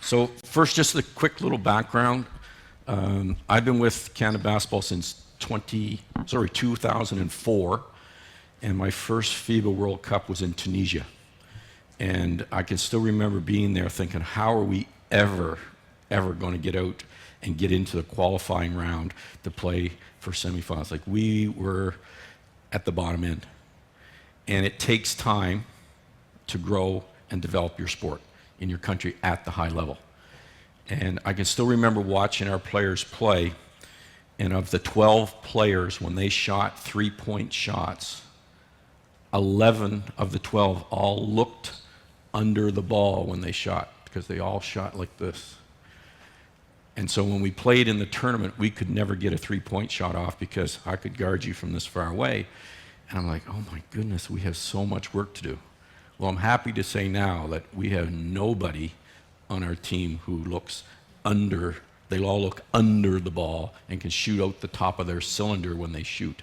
So first, just a quick little background. I've been with Canada Basketball since 2004, and my first FIBA World Cup was in Tunisia. And I can still remember being there thinking, how are we ever going to get out and get into the qualifying round to play for semifinals? Like, we were at the bottom end. And it takes time to grow and develop your sport in your country at the high level. And I can still remember watching our players play, and of the 12 players, when they shot three-point shots, 11 of the 12 all looked under the ball when they shot, because they all shot like this. And so when we played in the tournament, we could never get a three-point shot off because I could guard you from this far away. And I'm like, oh my goodness, we have so much work to do. Well, I'm happy to say now that we have nobody on our team who looks under, they all look under the ball and can shoot out the top of their cylinder when they shoot.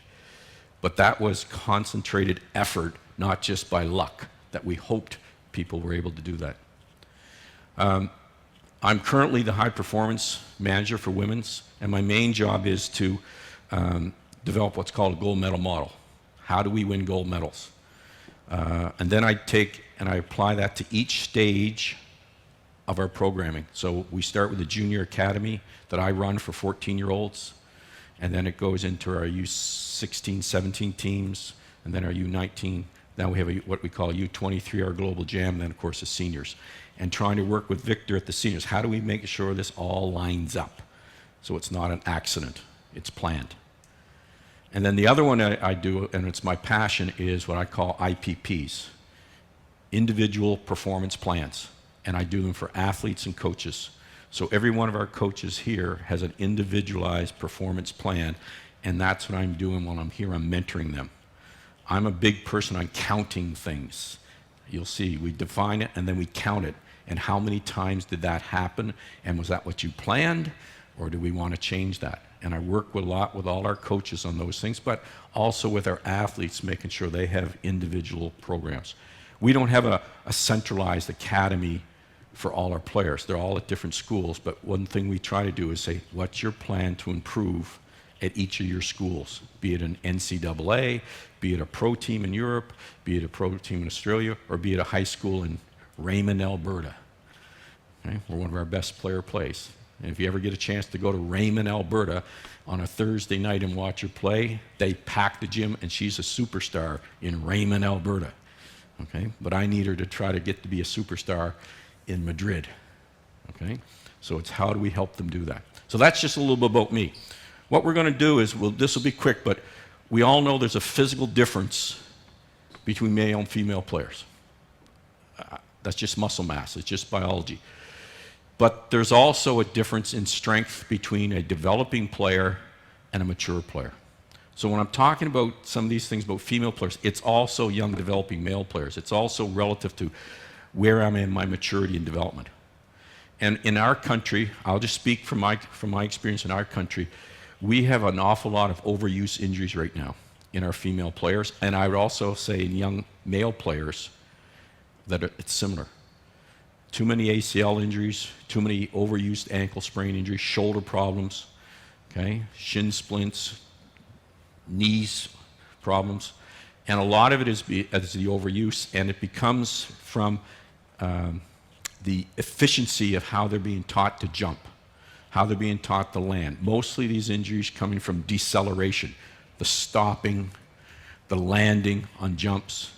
But that was concentrated effort, not just by luck, that we hoped people were able to do that. I'm currently the high performance manager for women's, and my main job is to develop what's called a gold medal model. How do we win gold medals? And then I take and I apply that to each stage of our programming. So we start with the junior academy that I run for 14-year-olds, and then it goes into our U16, 17 teams, and then our U19. Now we have what we call U23, our global jam, and then of course the seniors. And trying to work with Victor at the seniors. How do we make sure this all lines up so it's not an accident, it's planned? And then the other one I do, and it's my passion, is what I call IPPs, individual performance plans. And I do them for athletes and coaches. So every one of our coaches here has an individualized performance plan, and that's what I'm doing when I'm here. I'm mentoring them. I'm a big person on counting things. You'll see, we define it and then we count it. And how many times did that happen? And was that what you planned? Or do we want to change that? And I work a lot with all our coaches on those things, but also with our athletes, making sure they have individual programs. We don't have a centralized academy for all our players. They're all at different schools, but one thing we try to do is say, what's your plan to improve at each of your schools? Be it an NCAA, be it a pro team in Europe, be it a pro team in Australia, or be it a high school in Raymond, Alberta, okay, where one of our best player plays. And if you ever get a chance to go to Raymond, Alberta on a Thursday night and watch her play, they pack the gym, and she's a superstar in Raymond, Alberta. Okay? But I need her to try to get to be a superstar in Madrid. Okay? So it's how do we help them do that? So that's just a little bit about me. What we're going to do is, this will be quick, but we all know there's a physical difference between male and female players. That's just muscle mass. It's just biology. But there's also a difference in strength between a developing player and a mature player. So when I'm talking about some of these things about female players, it's also young developing male players. It's also relative to where I'm in my maturity and development. And in our country, I'll just speak from my experience in our country, we have an awful lot of overuse injuries right now in our female players. And I would also say in young male players that it's similar. Too many ACL injuries, too many overused ankle sprain injuries, shoulder problems, okay, shin splints, knees problems. And a lot of it is the overuse, and it becomes from the efficiency of how they're being taught to jump, how they're being taught to land. Mostly these injuries coming from deceleration, the stopping, the landing on jumps,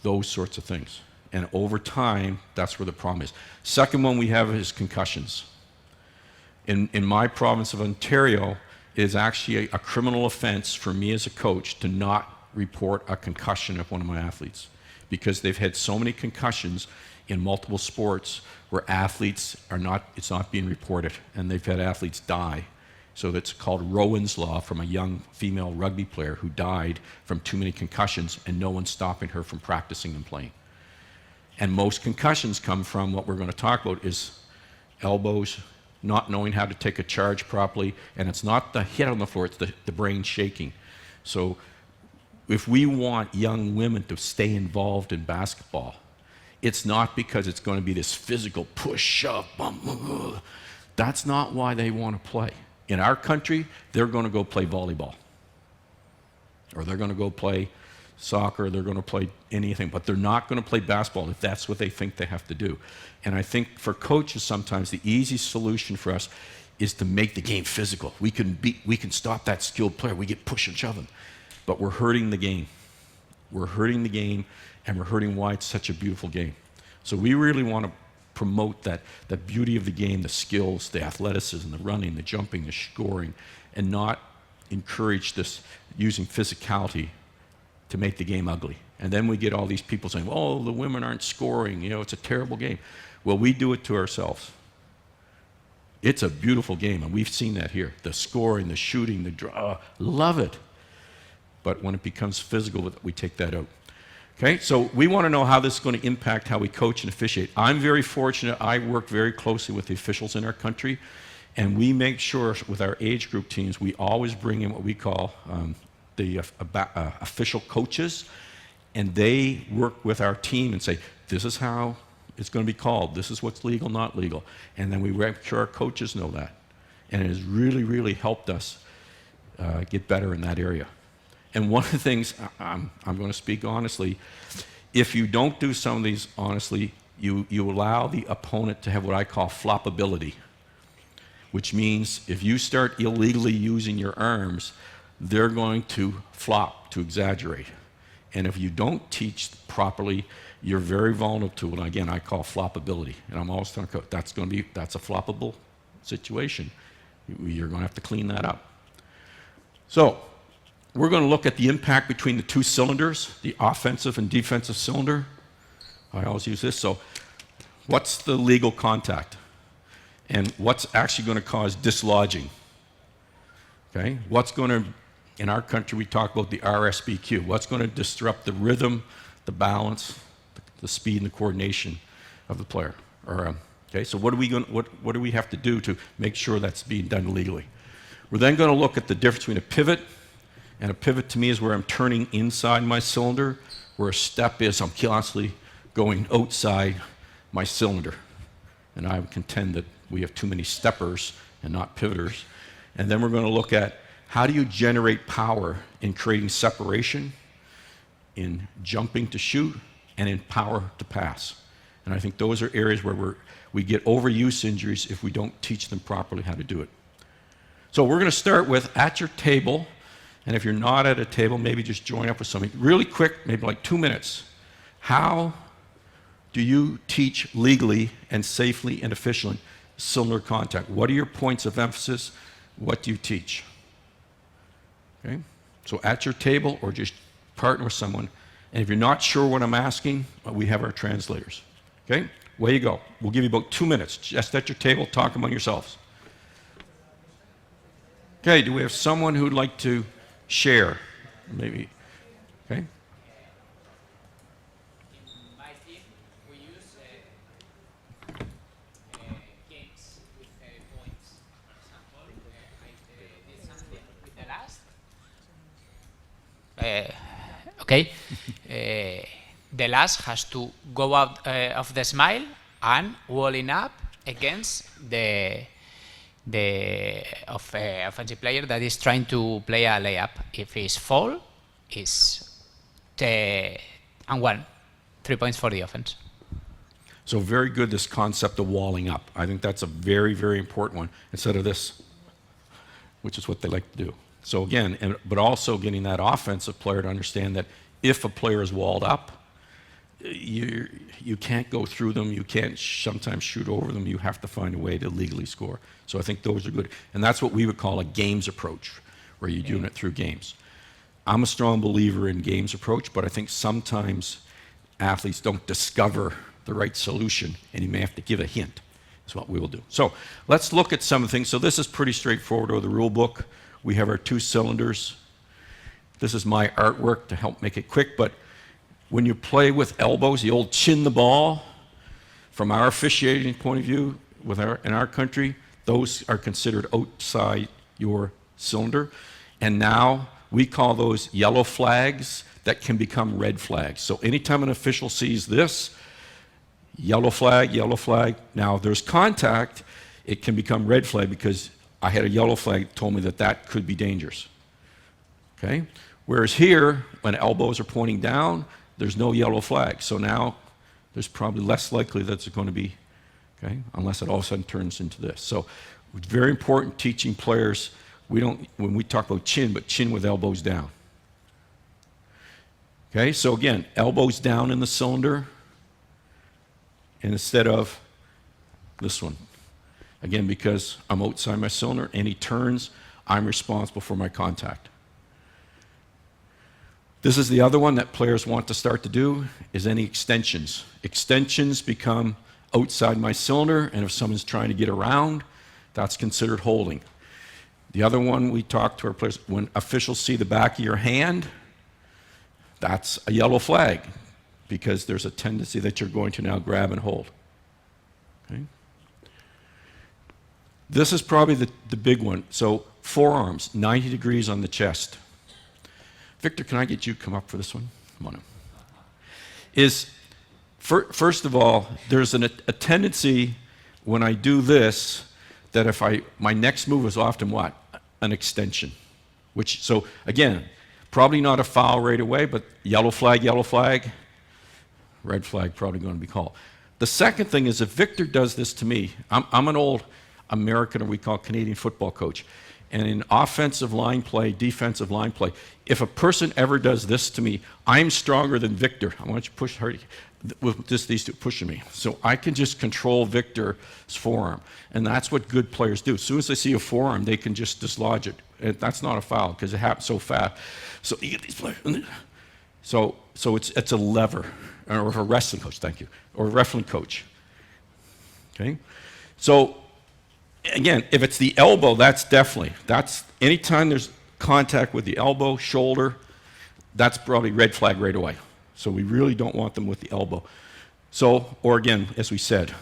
those sorts of things. And over time, that's where the problem is. Second one we have is concussions. In my province of Ontario, it is actually a criminal offense for me as a coach to not report a concussion of one of my athletes, because they've had so many concussions in multiple sports where athletes it's not being reported, and they've had athletes die. So that's called Rowan's Law, from a young female rugby player who died from too many concussions and no one's stopping her from practicing and playing. And most concussions come from what we're going to talk about is elbows, not knowing how to take a charge properly, and it's not the hit on the floor, it's the brain shaking. So if we want young women to stay involved in basketball, It's not because it's going to be this physical push, shove, bump. That's not why they want to play. In our country, they're going to go play volleyball. Or they're going to go play soccer, they're going to play anything, but they're not going to play basketball if that's what they think they have to do. And I think for coaches sometimes the easy solution for us is to make the game physical. We can stop that skilled player. We get push and shoving. But we're hurting the game. We're hurting the game, and we're hurting why it's such a beautiful game. So we really want to promote that beauty of the game, the skills, the athleticism, the running, the jumping, the scoring, and not encourage this using physicality to make the game ugly. And then we get all these people saying, oh, the women aren't scoring, it's a terrible game. Well, we do it to ourselves. It's a beautiful game, and we've seen that here. The scoring, the shooting, the draw, love it. But when it becomes physical, we take that out. Okay, so we want to know how this is going to impact how we coach and officiate. I'm very fortunate. I work very closely with the officials in our country, and we make sure with our age group teams, we always bring in what we call the official coaches, and they work with our team and say, this is how it's going to be called. This is what's legal, not legal. And then we make sure our coaches know that. And it has really, really helped us get better in that area. And one of the things, I'm going to speak honestly, if you don't do some of these honestly, you allow the opponent to have what I call floppability, which means if you start illegally using your arms, they're going to flop, to exaggerate. And if you don't teach properly, you're very vulnerable to what, again, I call floppability. And I'm always telling coach, that's a floppable situation. You're going to have to clean that up. So we're going to look at the impact between the two cylinders, the offensive and defensive cylinder. I always use this. So what's the legal contact? And what's actually going to cause dislodging? Okay? What's going to, in our country, we talk about the RSBQ. What's going to disrupt the rhythm, the balance, the speed, and the coordination of the player? Okay, so what do we have to do to make sure that's being done legally? We're then going to look at the difference between a pivot, and a pivot to me is where I'm turning inside my cylinder, where a step is I'm constantly going outside my cylinder. And I would contend that we have too many steppers and not pivoters. And then we're going to look at how do you generate power in creating separation, in jumping to shoot, and in power to pass. And I think those are areas where we get overuse injuries if we don't teach them properly how to do it. So we're going to start with at your table, and if you're not at a table, maybe just join up with somebody. Really quick, maybe like 2 minutes. How do you teach legally and safely and efficiently cylinder contact? What are your points of emphasis? What do you teach? Okay? So at your table or just partner with someone. And if you're not sure what I'm asking, we have our translators. Okay? Away you go. We'll give you about 2 minutes. Just at your table, talk among yourselves. Okay, do we have someone who'd like to share? Maybe. Okay? In my team, we use games with points. For example, I did something with the last. The last has to go out of the smile and walling up against the offensive player that is trying to play a layup. If he's fall, is and 1. 3 points for the offense. So very good, this concept of walling up. I think that's a very, very important one, instead of this, which is what they like to do. So again, but also getting that offensive player to understand that if a player is walled up, you can't go through them, you can't sometimes shoot over them, you have to find a way to legally score. So I think those are good. And that's what we would call a games approach, where you're doing it through games. I'm a strong believer in games approach, but I think sometimes athletes don't discover the right solution, and you may have to give a hint. That's what we will do. So let's look at some of the things. So this is pretty straightforward with the rule book. We have our 2 cylinders. This is my artwork to help make it quick, but when you play with elbows, the old chin the ball, from our officiating point of view, in our country, those are considered outside your cylinder. And now we call those yellow flags that can become red flags. So anytime an official sees this, Yellow flag, yellow flag. Now, if there's contact, it can become red flag because I had a yellow flag that told me that that could be dangerous. Okay? Whereas here, when elbows are pointing down, there's no yellow flag. So now there's probably less likely that it's going to be, okay, unless it all of a sudden turns into this. So it's very important teaching players, when we talk about chin, but chin with elbows down. Okay, so again, elbows down in the cylinder, and instead of this one. Again, because I'm outside my cylinder, and he turns, I'm responsible for my contact. This is the other one that players want to start to do, is any extensions. Extensions become outside my cylinder, and if someone's trying to get around, that's considered holding. The other one we talk to our players, when officials see the back of your hand, that's a yellow flag, because there's a tendency that you're going to now grab and hold. Okay? This is probably the big one. So forearms, 90 degrees on the chest. Victor, can I get you to come up for this one? Come on up. First of all, there's a tendency when I do this that my next move is often what? An extension. So again, probably not a foul right away, but yellow flag, red flag probably going to be called. The second thing is if Victor does this to me, I'm an old American, or we call Canadian football coach. And in offensive line play, defensive line play, if a person ever does this to me, I'm stronger than Victor. I want you to push hard with just these two pushing me. So I can just control Victor's forearm. And that's what good players do. As soon as they see a forearm, they can just dislodge it. And that's not a foul because it happens so fast. So you get these players. So it's a lever, or a wrestling coach, thank you, or a wrestling coach. Okay? So again, if it's the elbow, that's anytime there's contact with the elbow, shoulder, that's probably red flag right away. So we really don't want them with the elbow. So, or again, as we said,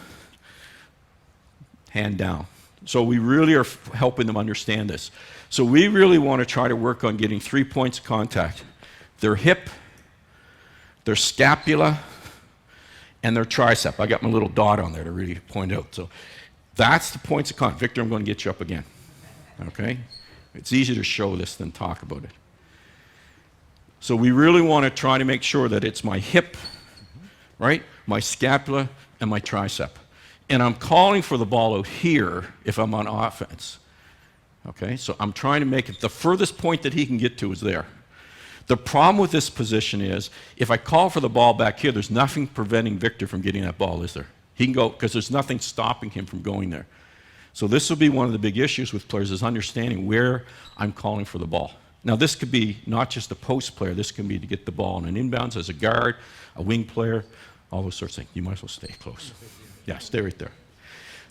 hand down. So we really are helping them understand this. So we really want to try to work on getting 3 points of contact. Their hip, their scapula, and their tricep. I got my little dot on there to really point out. So that's the points of contact. Victor, I'm going to get you up again. Okay? It's easier to show this than talk about it. So we really want to try to make sure that it's my hip, right, my scapula, and my tricep. And I'm calling for the ball out here if I'm on offense. Okay? So I'm trying to make it the furthest point that he can get to is there. The problem with this position is if I call for the ball back here, there's nothing preventing Victor from getting that ball, is there? He can go, because there's nothing stopping him from going there. So this will be one of the big issues with players, is understanding where I'm calling for the ball. Now this could be not just a post player, this can be to get the ball in an inbounds as a guard, a wing player, all those sorts of things. You might as well stay close. Yeah, stay right there.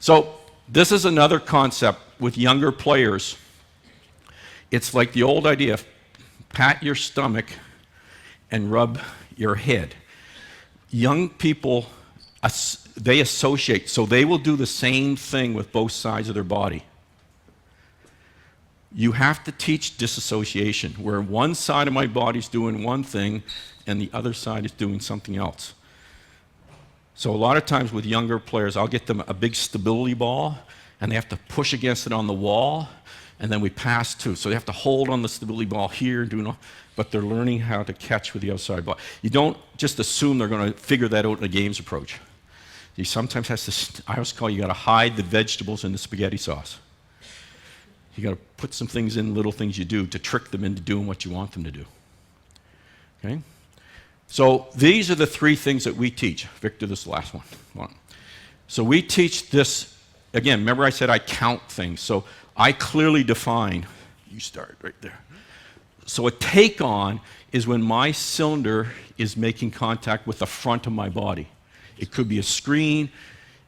So this is another concept with younger players. It's like the old idea, pat your stomach and rub your head. Young people, they associate, so they will do the same thing with both sides of their body. You have to teach disassociation, where one side of my body is doing one thing and the other side is doing something else. So a lot of times with younger players, I'll get them a big stability ball and they have to push against it on the wall, and then we pass to. So they have to hold on the stability ball here, but they're learning how to catch with the outside ball. You don't just assume they're going to figure that out in a games approach. You sometimes I always call you got to hide the vegetables in the spaghetti sauce. You got to put some things in, little things you do, to trick them into doing what you want them to do. Okay? So these are the 3 things that we teach. Victor, this is the last one. So we teach this, again, remember I said I count things. So I clearly define, you start right there. So a take on is when my cylinder is making contact with the front of my body. It could be a screen,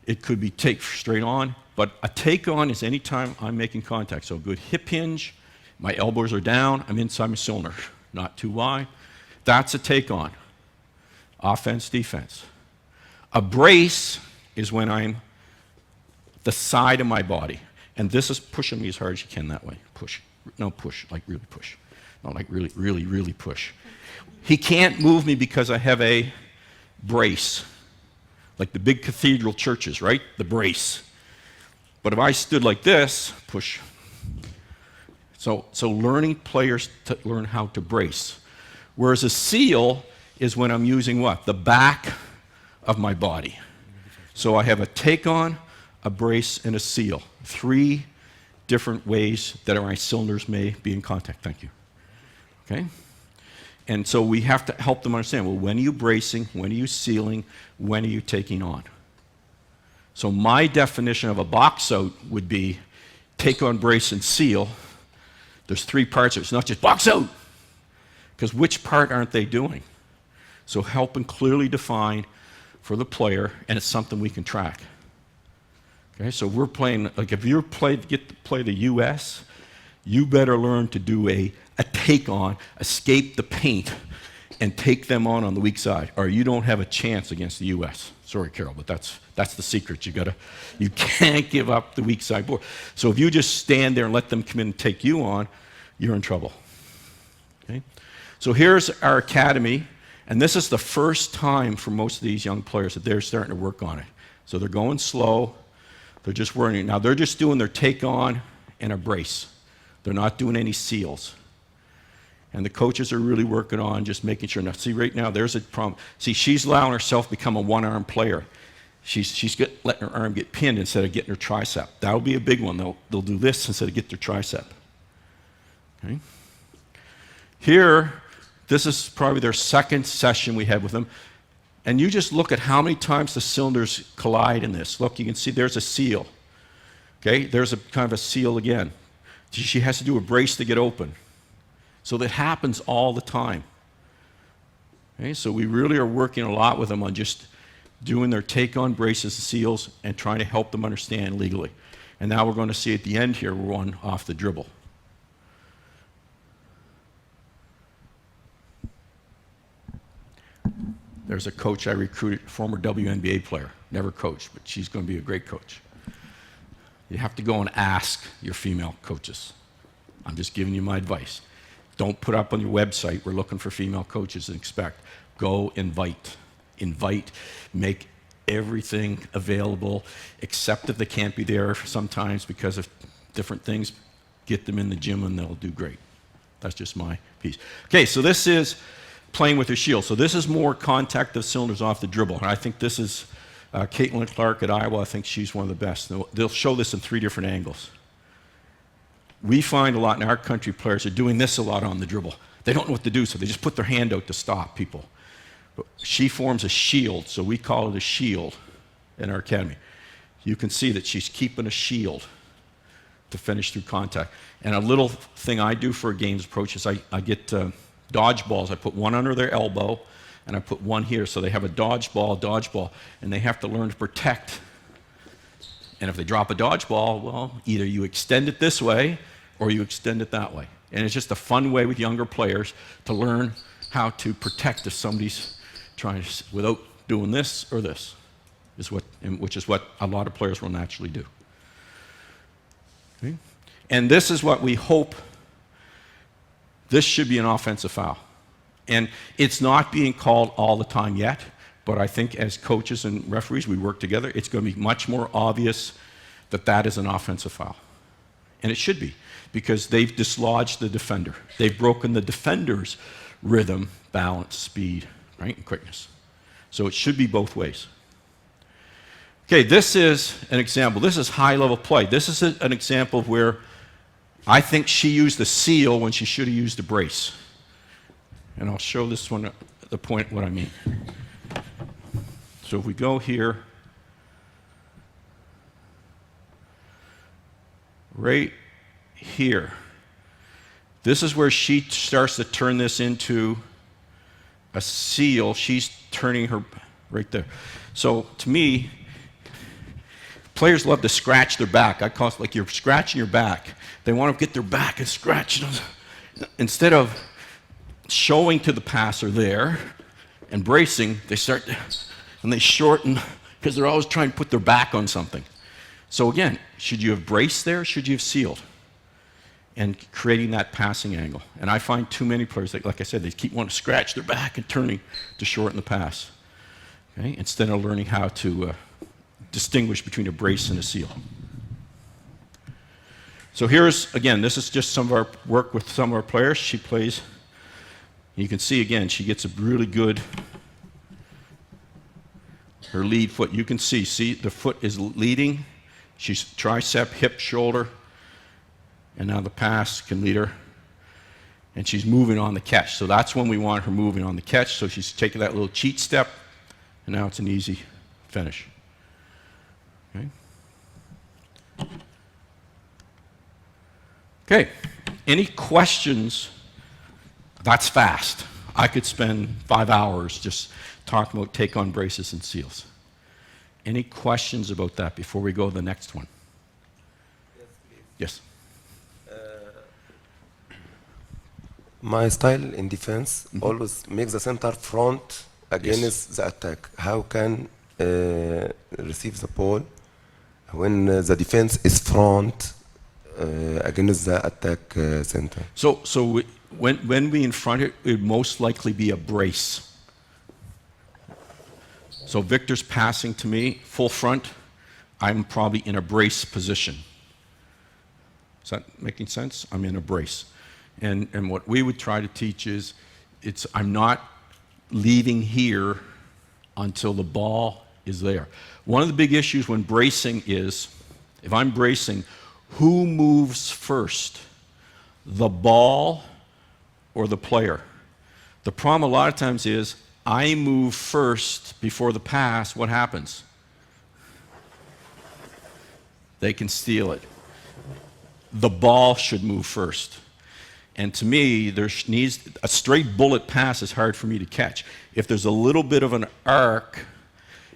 it could be take straight on, but a take on is any time I'm making contact. So a good hip hinge, my elbows are down, I'm inside my cylinder, not too wide. That's a take on. Offense, defense. A brace is when I'm the side of my body. And this is pushing me as hard as you can that way. Push. No, push. Like really push. No, like really, really, really push. He can't move me because I have a brace. like the big cathedral churches, right? The brace. But if I stood like this, push. So learning players to learn how to brace. Whereas a seal is when I'm using what? The back of my body. So I have a take-on, a brace, and a seal. 3 different ways that my cylinders may be in contact. Thank you. Okay? And so we have to help them understand, well, when are you bracing? When are you sealing? When are you taking on? So my definition of a box out would be take on, brace, and seal. There's 3 parts of it. It's not just box out. Because which part aren't they doing? So help and clearly define for the player, and it's something we can track. Okay, so we're playing, like if you get to play the US, you better learn to do a take on, escape the paint, and take them on the weak side, or you don't have a chance against the US. Sorry, Carol, but that's the secret. You can't give up the weak side board. So if you just stand there and let them come in and take you on, you're in trouble. Okay? So here's our academy, and this is the first time for most of these young players that they're starting to work on it. So they're going slow. They're just working. Now they're just doing their take on and a brace. They're not doing any seals. And the coaches are really working on just making sure. Now, see, right now, there's a problem. See, she's allowing herself to become a one-arm player. She's letting her arm get pinned instead of getting her tricep. That'll be a big one. They'll do this instead of get their tricep. Okay? Here, this is probably their second session we had with them. And you just look at how many times the cylinders collide in this. Look, you can see there's a seal. Okay? There's a kind of a seal again. She has to do a brace to get open. So that happens all the time. Okay, so we really are working a lot with them on just doing their take-on braces and seals and trying to help them understand legally. And now we're going to see at the end here, we're on off the dribble. There's a coach I recruited, former WNBA player, never coached, but she's going to be a great coach. You have to go and ask your female coaches. I'm just giving you my advice. Don't put up on your website, we're looking for female coaches and expect. Go invite. Invite, make everything available, except if they can't be there sometimes because of different things. Get them in the gym and they'll do great. That's just my piece. Okay, so this is playing with your shield. So this is more contact of cylinders off the dribble. And I think this is Caitlin Clark at Iowa. I think she's one of the best. They'll show this in 3 different angles. We find a lot in our country players are doing this a lot on the dribble. They don't know what to do, so they just put their hand out to stop people. But she forms a shield, so we call it a shield in our academy. You can see that she's keeping a shield to finish through contact. And a little thing I do for a games approach is I get dodgeballs. I put one under their elbow, and I put one here, so they have a dodgeball, and they have to learn to protect. And if they drop a dodgeball, well, either you extend it this way or you extend it that way. And it's just a fun way with younger players to learn how to protect if somebody's trying to, without doing this or this, which is what a lot of players will naturally do. Okay? And this is what we hope. This should be an offensive foul. And it's not being called all the time yet. But I think as coaches and referees, we work together, it's going to be much more obvious that that is an offensive foul. And it should be, because they've dislodged the defender. They've broken the defender's rhythm, balance, speed, right, and quickness. So it should be both ways. Okay, this is an example. This is high-level play. This is an example of where I think she used the seal when she should have used the brace. And I'll show this one, the point, what I mean. So if we go here, right here, this is where she starts to turn this into a seal. She's turning her right there. So to me, players love to scratch their back. I call it like you're scratching your back. They want to get their back and scratch. Instead of showing to the passer there and bracing, they start to, and they shorten because they're always trying to put their back on something. So again, should you have braced there? Should you have sealed? And creating that passing angle. And I find too many players, like I said, they keep wanting to scratch their back and turning to shorten the pass. Okay? Instead of learning how to distinguish between a brace and a seal. So here's, again, this is just some of our work with some of our players. She plays, you can see again, she gets a really good, her lead foot. You can see the foot is leading. She's tricep, hip, shoulder, and now the pass can lead her. And she's moving on the catch. So that's when we want her moving on the catch. So she's taking that little cheat step, and now it's an easy finish. Okay. Okay, any questions? That's fast. I could spend 5 hours just talking about take-on braces and seals. Any questions about that before we go to the next one? Yes, please. Yes. My style in defense always makes the center front against the attack. How can receive the ball when the defense is front against the attack center? So when we in front it would most likely be a brace. So Victor's passing to me, full front, I'm probably in a brace position. Is that making sense? I'm in a brace. And what we would try to teach is, I'm not leaving here until the ball is there. One of the big issues when bracing is, if I'm bracing, who moves first? The ball or the player? The problem a lot of times is, I move first before the pass, what happens? They can steal it. The ball should move first. And to me, a straight bullet pass is hard for me to catch. If there's a little bit of an arc,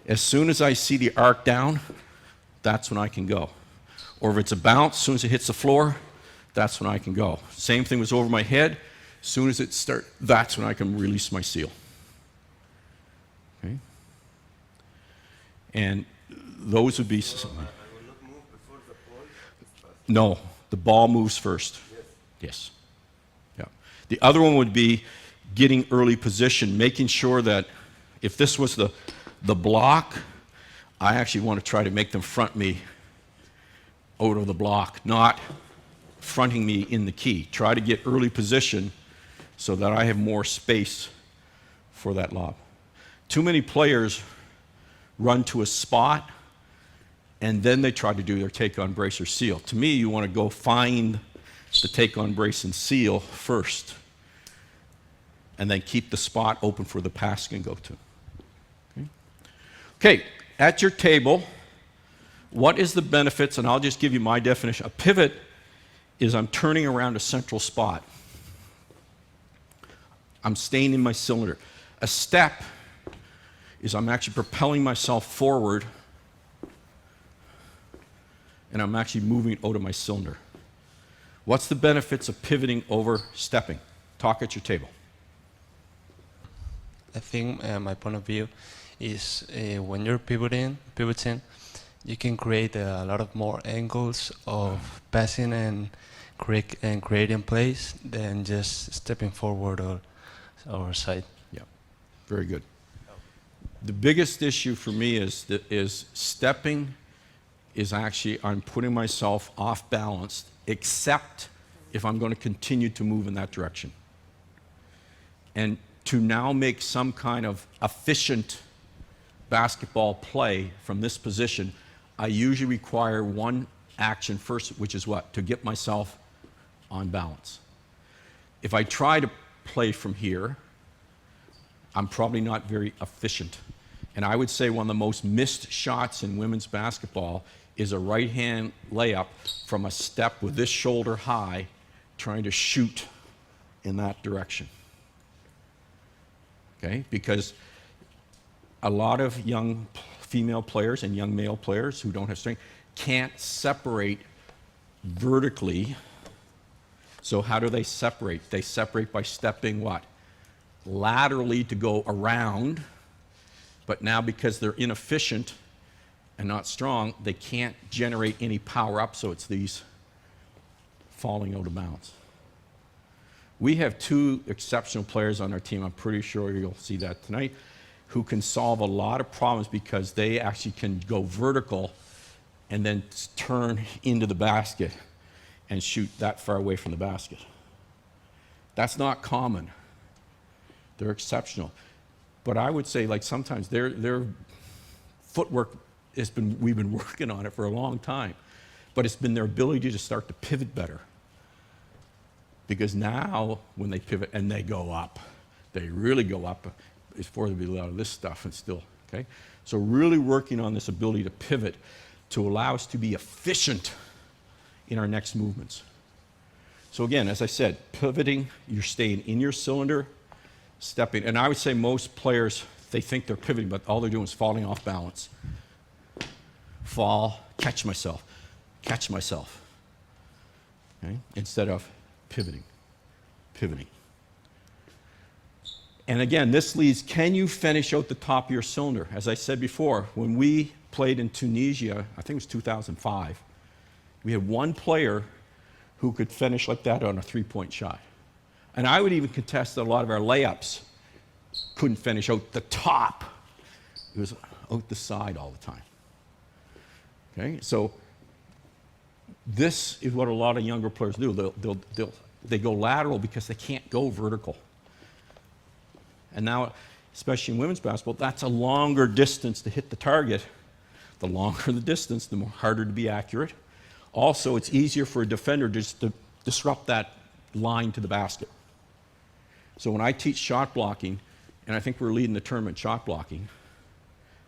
as soon as I see the arc down, that's when I can go. Or if it's a bounce, as soon as it hits the floor, that's when I can go. Same thing was over my head. As soon as it starts, that's when I can release my seal. Okay? And those would be... I will not move before the ball is passed. No, the ball moves first. Yes. Yeah. The other one would be getting early position, making sure that if this was the block, I actually want to try to make them front me out of the block, not fronting me in the key. Try to get early position so that I have more space for that lob. Too many players run to a spot and then they try to do their take-on brace or seal. To me, you want to go find the take-on brace and seal first and then keep the spot open for the pass can go to. Okay, at your table, what is the benefits, and I'll just give you my definition. A pivot is I'm turning around a central spot. I'm staying in my cylinder. A step is I'm actually propelling myself forward and I'm actually moving out of my cylinder. What's the benefits of pivoting over stepping? Talk at your table. I think my point of view is when you're pivoting, you can create a lot of more angles of passing and creating plays than just stepping forward or side. Yeah, very good. The biggest issue for me is stepping is actually I'm putting myself off balance, except if I'm going to continue to move in that direction. And to now make some kind of efficient basketball play from this position, I usually require one action first, which is what? To get myself on balance. If I try to play from here, I'm probably not very efficient. And I would say one of the most missed shots in women's basketball is a right-hand layup from a step with this shoulder high, trying to shoot in that direction. Okay? Because a lot of young female players and young male players who don't have strength can't separate vertically. So how do they separate? They separate by stepping what? Laterally to go around, but now because they're inefficient and not strong, they can't generate any power up, so it's these falling out of bounds. We have two exceptional players on our team, I'm pretty sure you'll see that tonight, who can solve a lot of problems because they actually can go vertical and then turn into the basket and shoot that far away from the basket. That's not common. They're exceptional. But I would say, like, sometimes their footwork we've been working on it for a long time, but it's been their ability to start to pivot better. Because now, when they pivot and they go up, they really go up before they be a lot of this stuff and still, okay? So really working on this ability to pivot to allow us to be efficient in our next movements. So again, as I said, pivoting, you're staying in your cylinder, stepping, and I would say most players, they think they're pivoting, but all they're doing is falling off balance. Fall, catch myself, okay? Instead of pivoting. And again, this leads, can you finish out the top of your cylinder? As I said before, when we played in Tunisia, I think it was 2005, we had one player who could finish like that on a three-point shot. And I would even contest that a lot of our layups couldn't finish out the top. It was out the side all the time. Okay, so this is what a lot of younger players do. They go lateral because they can't go vertical. And now, especially in women's basketball, that's a longer distance to hit the target. The longer the distance, the more harder to be accurate. Also, it's easier for a defender just to disrupt that line to the basket. So when I teach shot blocking, and I think we're leading the tournament shot blocking,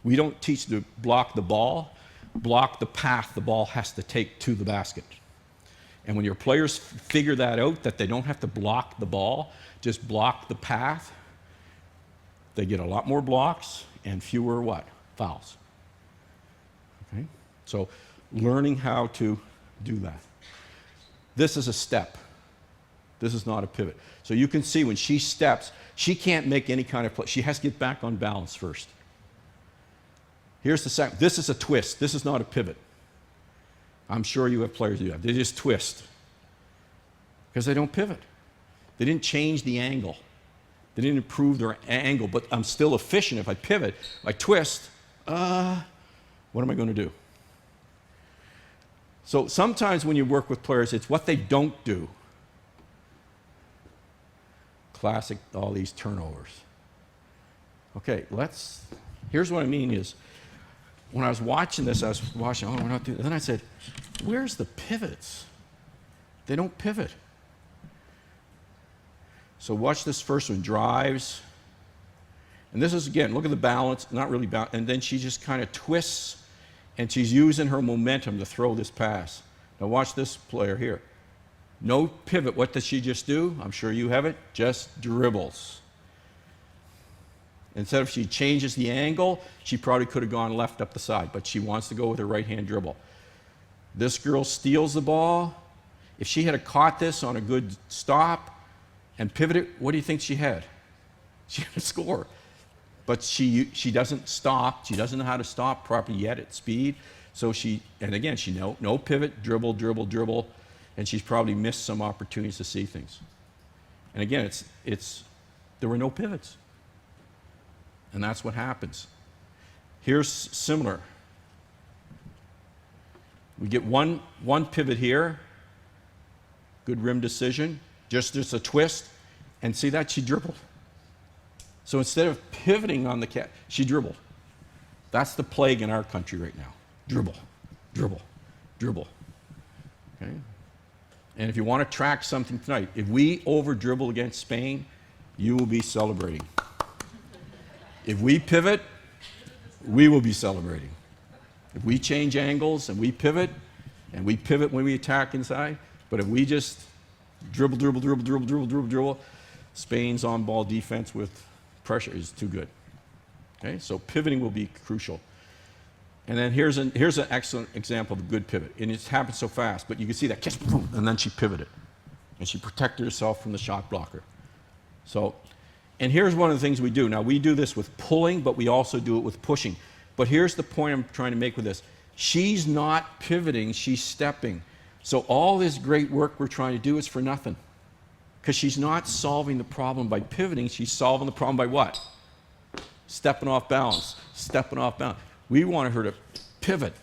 we don't teach to block the ball, block the path the ball has to take to the basket. And when your players figure that out, that they don't have to block the ball, just block the path, they get a lot more blocks and fewer what? Fouls. Okay? So learning how to do that. This is a step. This is not a pivot. So you can see when she steps, she can't make any kind of play. She has to get back on balance first. Here's the second. This is a twist. This is not a pivot. I'm sure you have players who do that. They just twist because they don't pivot. They didn't change the angle. They didn't improve their angle, but I'm still efficient if I pivot. I twist, what am I going to do? So sometimes when you work with players, it's what they don't do. Classic, all these turnovers. Okay, here's what I mean is, when I was watching this, we're not doing, then I said, where's the pivots? They don't pivot. So watch this first one, drives. And this is, again, look at the balance, not really balance, and then she just kind of twists, and she's using her momentum to throw this pass. Now watch this player here. No pivot. What does she just do? I'm sure you have it. Just dribbles. Instead of she changes the angle, she probably could have gone left up the side, but she wants to go with her right-hand dribble. This girl steals the ball. If she had caught this on a good stop and pivoted, what do you think she had? She had a score. But she doesn't stop. She doesn't know how to stop properly yet at speed. So and again, no pivot, dribble, and she's probably missed some opportunities to see things. And again, there were no pivots. And that's what happens. Here's similar. We get one pivot here, good rim decision, just a twist, and see that she dribbled. So instead of pivoting on the cat, she dribbled. That's the plague in our country right now. Dribble. Okay? And if you want to track something tonight, if we over-dribble against Spain, you will be celebrating. If we pivot, we will be celebrating. If we change angles and we pivot when we attack inside, but if we just dribble, Spain's on-ball defense with pressure is too good. Okay, so pivoting will be crucial. And then here's an excellent example of a good pivot. And it's happened so fast, but you can see that catch, boom, and then she pivoted. And she protected herself from the shot blocker. So, and here's one of the things we do. Now, we do this with pulling, but we also do it with pushing. But here's the point I'm trying to make with this. She's not pivoting, she's stepping. So all this great work we're trying to do is for nothing. Because she's not solving the problem by pivoting, she's solving the problem by what? stepping off balance, stepping off balance. We wanted her to pivot,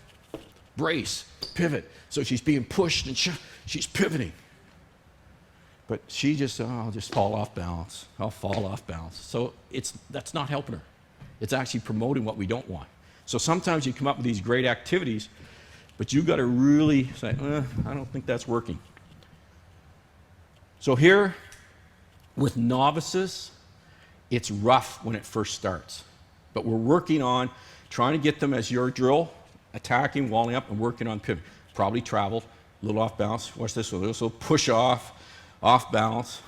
brace, pivot. So she's being pushed and she's pivoting. But she just, oh, I'll just fall off balance. I'll fall off balance. So that's not helping her. It's actually promoting what we don't want. So sometimes you come up with these great activities, but you've got to really say, I don't think that's working. So here, with novices, it's rough when it first starts. But we're working on trying to get them as your drill, attacking, walling up, and working on pivot. Probably travel, a little off balance. Watch this, a little push off balance.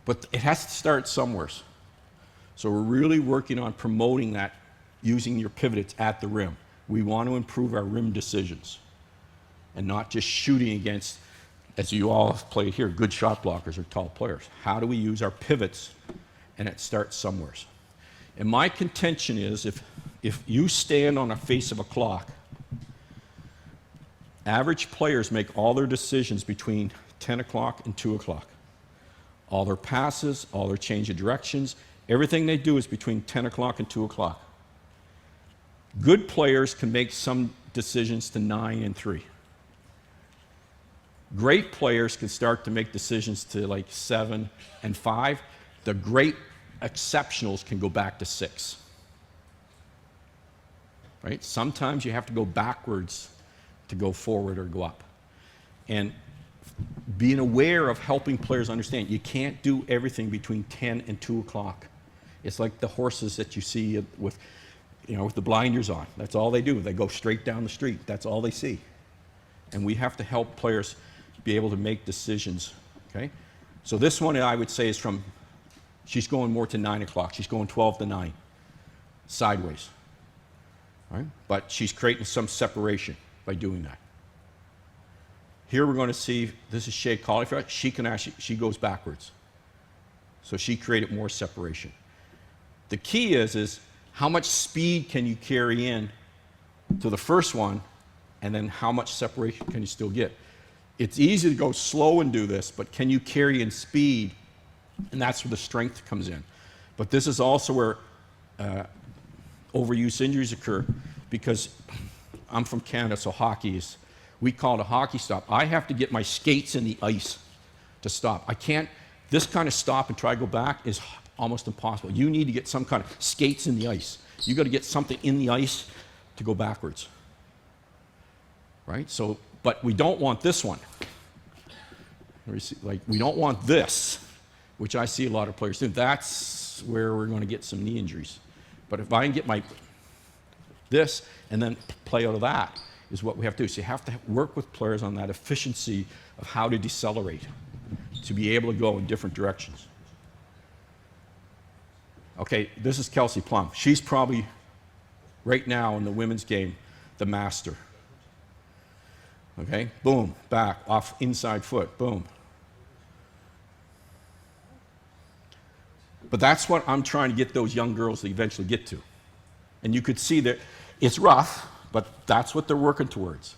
But it has to start somewhere. So we're really working on promoting that, using your pivots at the rim. We want to improve our rim decisions and not just shooting against, as you all play here, good shot blockers or tall players. How do we use our pivots? And it starts somewhere. And my contention is if you stand on a face of a clock, average players make all their decisions between 10 o'clock and 2 o'clock. All their passes, all their change of directions, everything they do is between 10 o'clock and 2 o'clock. Good players can make some decisions to 9 and 3. Great players can start to make decisions to like 7 and 5. The great exceptionals can go back to 6. Right? Sometimes you have to go backwards to go forward or go up. And being aware of helping players understand you can't do everything between 10 and 2 o'clock. It's like the horses that you see with the blinders on. That's all they do. They go straight down the street. That's all they see. And we have to help players be able to make decisions. Okay? So this one I would say is from, she's going more to 9 o'clock. She's going 12 to 9, sideways. Right? But she's creating some separation by doing that. Here we're going to see, this is Shea Cauliflower. She goes backwards. So she created more separation. The key is how much speed can you carry in to the first one, and then how much separation can you still get? It's easy to go slow and do this, but can you carry in speed? And that's where the strength comes in. But this is also where overuse injuries occur, because I'm from Canada, so hockey is, we call it a hockey stop. I have to get my skates in the ice to stop. I can't, this kind of stop and try to go back is almost impossible. You need to get some kind of skates in the ice. You got to get something in the ice to go backwards. Right? So, but we don't want this one. Like, we don't want this, which I see a lot of players do. That's where we're going to get some knee injuries. But if I can get this and then play out of that is what we have to do. So you have to work with players on that efficiency of how to decelerate, to be able to go in different directions. Okay, this is Kelsey Plum. She's probably, right now in the women's game, the master. Okay, boom, back, off inside foot, boom. But that's what I'm trying to get those young girls to eventually get to. And you could see that it's rough, but that's what they're working towards.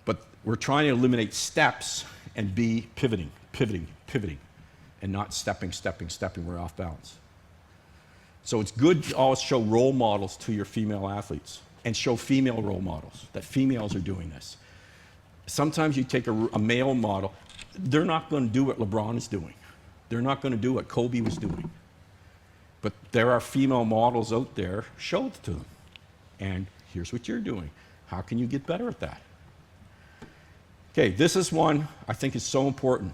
But we're trying to eliminate steps and be pivoting, and not stepping, we're off balance. So it's good to always show role models to your female athletes and show female role models, that females are doing this. Sometimes you take a male model, they're not going to do what LeBron is doing. They're not going to do what Kobe was doing. But there are female models out there, show it to them. And here's what you're doing. How can you get better at that? Okay, this is one I think is so important.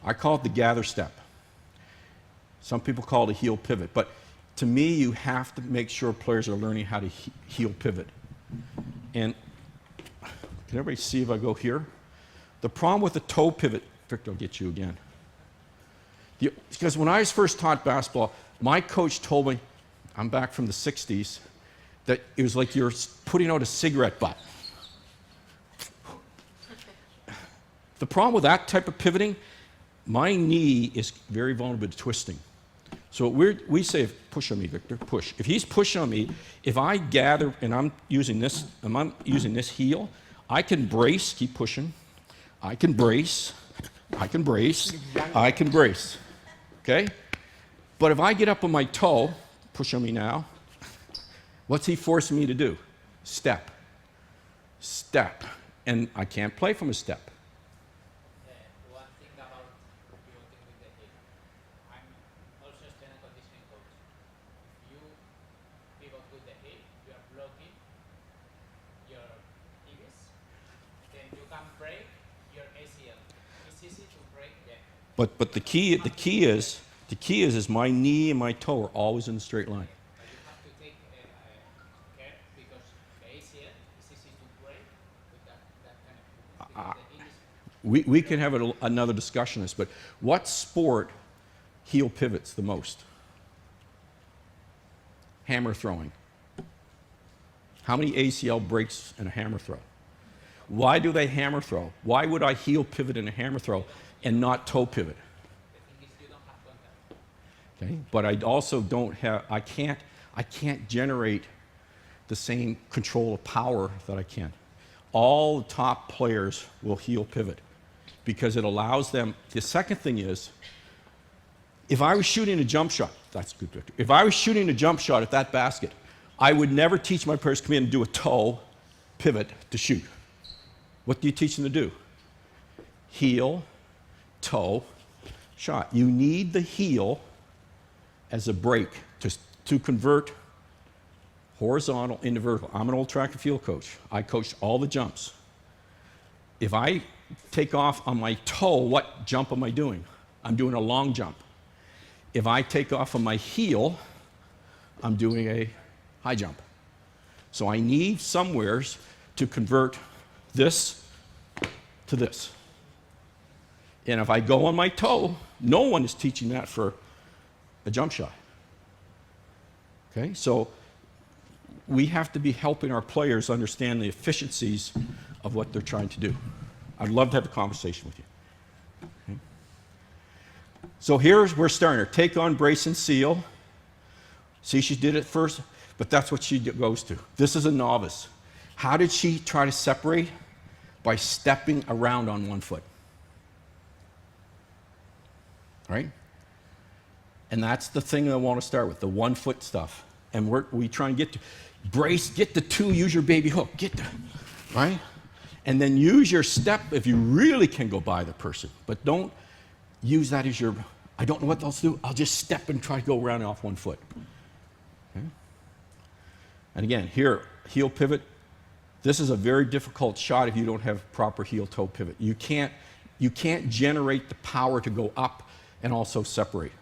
I call it the gather step. Some people call it a heel pivot, but to me, you have to make sure players are learning how to heel pivot. And can everybody see if I go here? The problem with the toe pivot, Victor, I'll get you again. Because when I was first taught basketball, my coach told me, I'm back from the 60s, that it was like you're putting out a cigarette butt. The problem with that type of pivoting, my knee is very vulnerable to twisting. So we say, push on me, Victor, push. If he's pushing on me, if I gather and I'm using this heel, I can brace, keep pushing. I can brace. Okay? But if I get up on my toe, push on me now, what's he forcing me to do? Step. Step. And I can't play from a step. One thing about pivoting with the hip. I'm also a strength and conditioning coach. If you pivot with the hip, you are blocking your ibis, then you can break your ACL. It's easy to break them. But the key is my knee and my toe are always in a straight line. But you have to take care because the ACL is easy to break with that kind of because the ibis. We can have another discussion on this, but what sport heel pivots the most? Hammer throwing. How many ACL breaks in a hammer throw? Why do they hammer throw? Why would I heel pivot in a hammer throw and not toe pivot? The thing is you don't have contact. Okay? But I also don't have, I can't generate the same control of power that I can. All the top players will heel pivot because it allows them. The second thing is, if I was shooting a jump shot, that's good, Victor. If I was shooting a jump shot at that basket, I would never teach my players to come in and do a toe pivot to shoot. What do you teach them to do? Heel, toe, shot. You need the heel as a break to convert horizontal into vertical. I'm an old track and field coach. I coached all the jumps. If I take off on my toe, what jump am I doing? I'm doing a long jump. If I take off on my heel, I'm doing a high jump. So I need somewheres to convert this to this. And if I go on my toe, no one is teaching that for a jump shot. Okay, so we have to be helping our players understand the efficiencies of what they're trying to do. I'd love to have a conversation with you. Okay. So we're starting her. Take on, brace, and seal. See, she did it first, but that's what she goes to. This is a novice. How did she try to separate? By stepping around on one foot. Right? And that's the thing I want to start with, the 1 foot stuff. And we try and get to brace, get the two, use your baby hook, right? And then use your step if you really can go by the person. But don't use that as your, I don't know what else to do, I'll just step and try to go around off 1 foot. Okay? And again, here, heel pivot. This is a very difficult shot if you don't have proper heel-toe pivot. You can't generate the power to go up and also separate.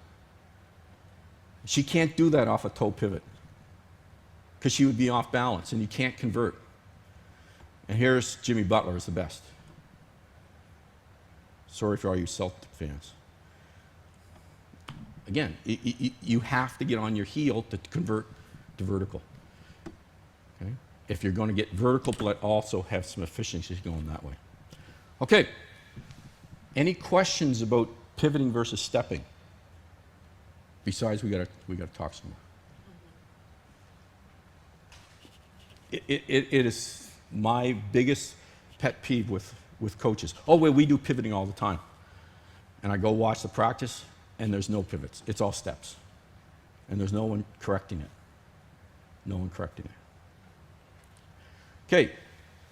She can't do that off a toe pivot because she would be off balance and you can't convert. And here's Jimmy Butler is the best. Sorry for all you Celtic fans. Again, you have to get on your heel to convert to vertical. Okay? If you're going to get vertical, but also have some efficiency going that way. Okay. Any questions about pivoting versus stepping? Besides, we got to talk some more. It is my biggest pet peeve with coaches. Oh, wait, we do pivoting all the time. And I go watch the practice, and there's no pivots. It's all steps. And there's no one correcting it. No one correcting it. Okay,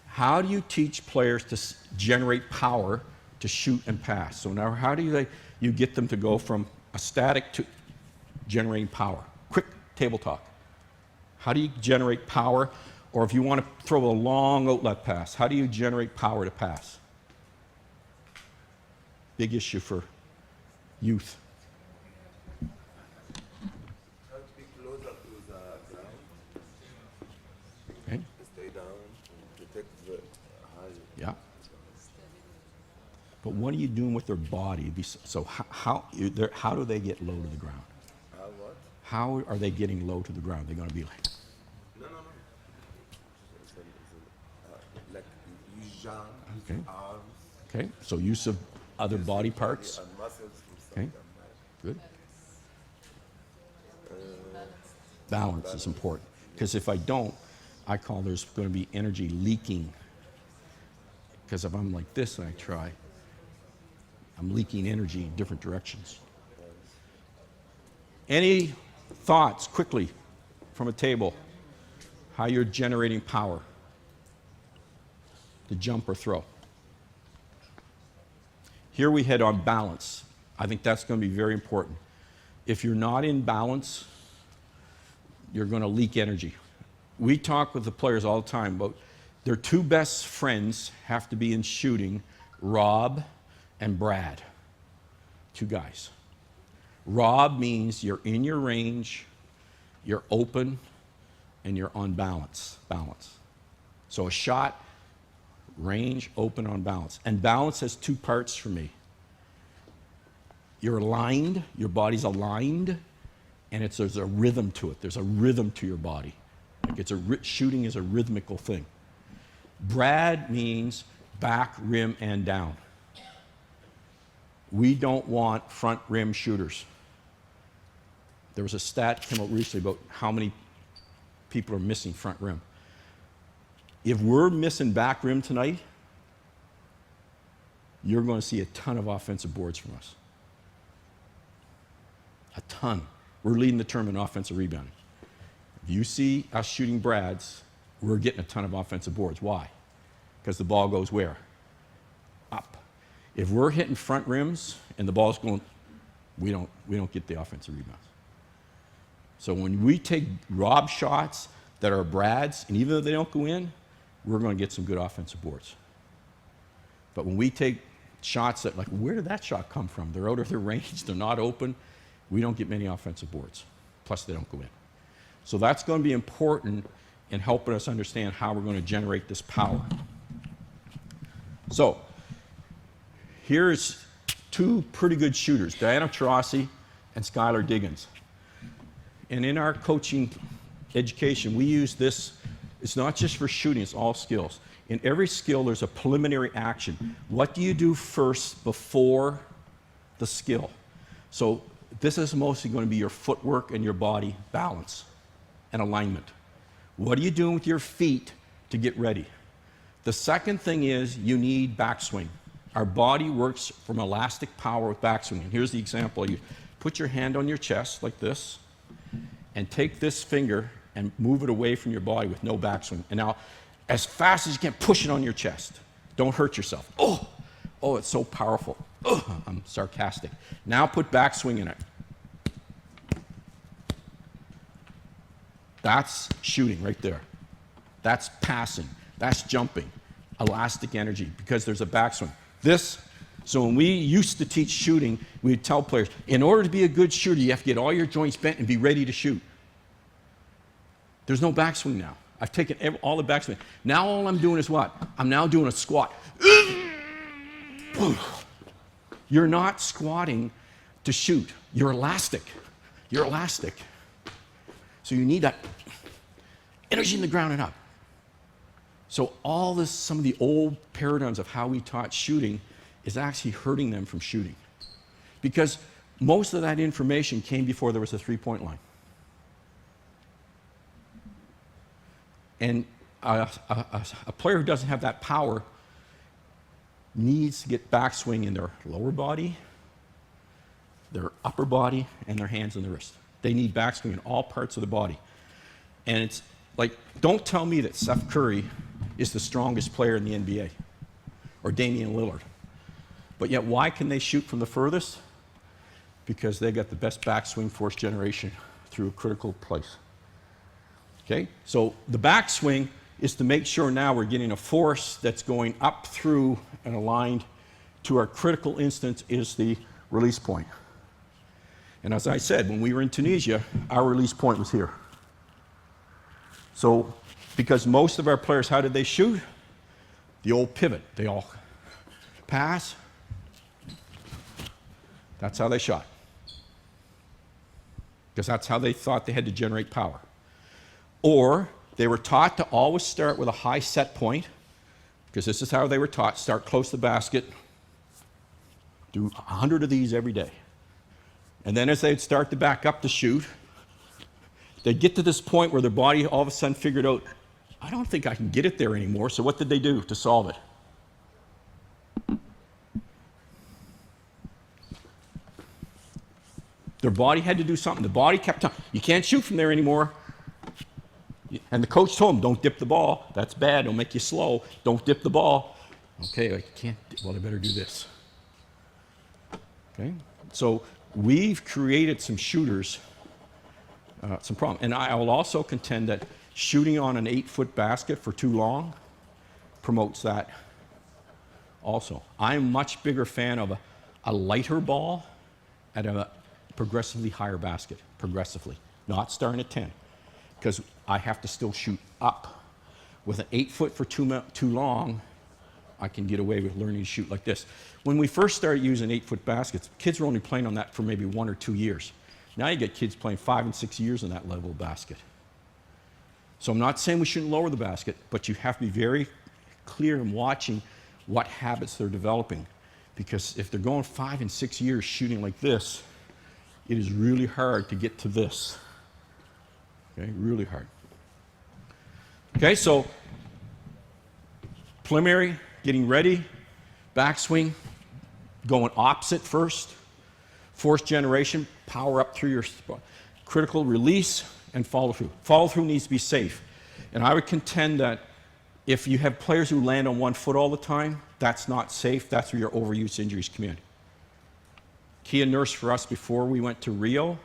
how do you teach players to generate power to shoot and pass? So now how do you get them to go from a static to generating power? Quick table talk. How do you generate power? Or if you want to throw a long outlet pass, how do you generate power to pass? Big issue for youth. Try to be closer to the ground. Okay? Stay down and protect the high. Yeah. But what are you doing with their body? So how do they get low to the ground? What? How are they getting low to the ground? They're going to be like, No. Like you jump, Okay. arms, okay, so use of other body parts. and muscles. Okay, good. Balance is important. Because if I don't, I call there's going to be energy leaking. Because if I'm like this and I try, I'm leaking energy in different directions. Any thoughts quickly from a table how you're generating power to jump or throw? Here we head on balance. I think that's going to be very important. If you're not in balance, you're going to leak energy. We talk with the players all the time about their two best friends have to be in shooting, Rob and Brad. Two guys. Rob means you're in your range, you're open, and you're on balance. Balance. So a shot, range, open, on balance. And balance has two parts for me. You're aligned, your body's aligned, and there's a rhythm to it. There's a rhythm to your body. Like shooting is a rhythmical thing. Brad means back, rim, and down. We don't want front rim shooters. There was a stat came out recently about how many people are missing front rim. If we're missing back rim tonight, you're going to see a ton of offensive boards from us. A ton. We're leading the tournament in offensive rebounding. If you see us shooting Brads, we're getting a ton of offensive boards. Why? Because the ball goes where? Up. If we're hitting front rims and the ball's going, we don't get the offensive rebounds. So when we take Rob shots that are Brads, and even though they don't go in, we're going to get some good offensive boards. But when we take shots that, like, where did that shot come from? They're out of their range, they're not open, we don't get many offensive boards. Plus, they don't go in. So that's going to be important in helping us understand how we're going to generate this power. So, here's two pretty good shooters, Diana Taurasi and Skylar Diggins. And in our coaching education, we use this. It's not just for shooting, it's all skills. In every skill, there's a preliminary action. What do you do first before the skill? So this is mostly going to be your footwork and your body balance and alignment. What are you doing with your feet to get ready? The second thing is you need backswing. Our body works from elastic power with backswing. And here's the example. You put your hand on your chest like this and take this finger and move it away from your body with no backswing. And now, as fast as you can, push it on your chest. Don't hurt yourself. Oh, it's so powerful. Oh, I'm sarcastic. Now put backswing in it. That's shooting right there. That's passing. That's jumping. Elastic energy, because there's a backswing. So when we used to teach shooting, we'd tell players, in order to be a good shooter, you have to get all your joints bent and be ready to shoot. There's no backswing now. I've taken all the backswing. Now all I'm doing is what? I'm now doing a squat. You're not squatting to shoot. You're elastic. You're elastic. So you need that energy in the ground and up. So all this, some of the old paradigms of how we taught shooting is actually hurting them from shooting. Because most of that information came before there was a three-point line. And a player who doesn't have that power needs to get backswing in their lower body, their upper body, and their hands and the wrist. They need backswing in all parts of the body. And it's like, don't tell me that Steph Curry is the strongest player in the NBA, or Damian Lillard. But yet, why can they shoot from the furthest? Because they got the best backswing force generation through a critical place. Okay? So the backswing is to make sure now we're getting a force that's going up through and aligned to our critical instance is the release point. And as I said, when we were in Tunisia, our release point was here. So, because most of our players, how did they shoot? The old pivot. They all pass. That's how they shot. Because that's how they thought they had to generate power. Or they were taught to always start with a high set point, because this is how they were taught. Start close to the basket. Do 100 of these every day. And then as they'd start to back up to shoot, they'd get to this point where their body all of a sudden figured out, I don't think I can get it there anymore. So what did they do to solve it? Their body had to do something. The body kept telling, you can't shoot from there anymore. And the coach told them, don't dip the ball. That's bad. It'll make you slow. Don't dip the ball. Okay, I can't. Well, I better do this. Okay? So we've created some shooters, some problem. And I will also contend that shooting on an 8-foot basket for too long promotes that also. I'm a much bigger fan of a lighter ball at a progressively higher basket, progressively, not starting at 10, because I have to still shoot up. With an 8-foot for too long, I can get away with learning to shoot like this. When we first started using 8-foot baskets, kids were only playing on that for maybe 1 or 2 years. Now you get kids playing 5 and 6 years on that level of basket. So I'm not saying we shouldn't lower the basket, but you have to be very clear in watching what habits they're developing. Because if they're going 5 and 6 years shooting like this, it is really hard to get to this. Okay, really hard. Okay, so preliminary, getting ready, backswing, going opposite first, force generation, power up through your critical release, and follow through. Follow through needs to be safe. And I would contend that if you have players who land on 1 foot all the time, that's not safe. That's where your overuse injuries come in. Kia Nurse for us before we went to Rio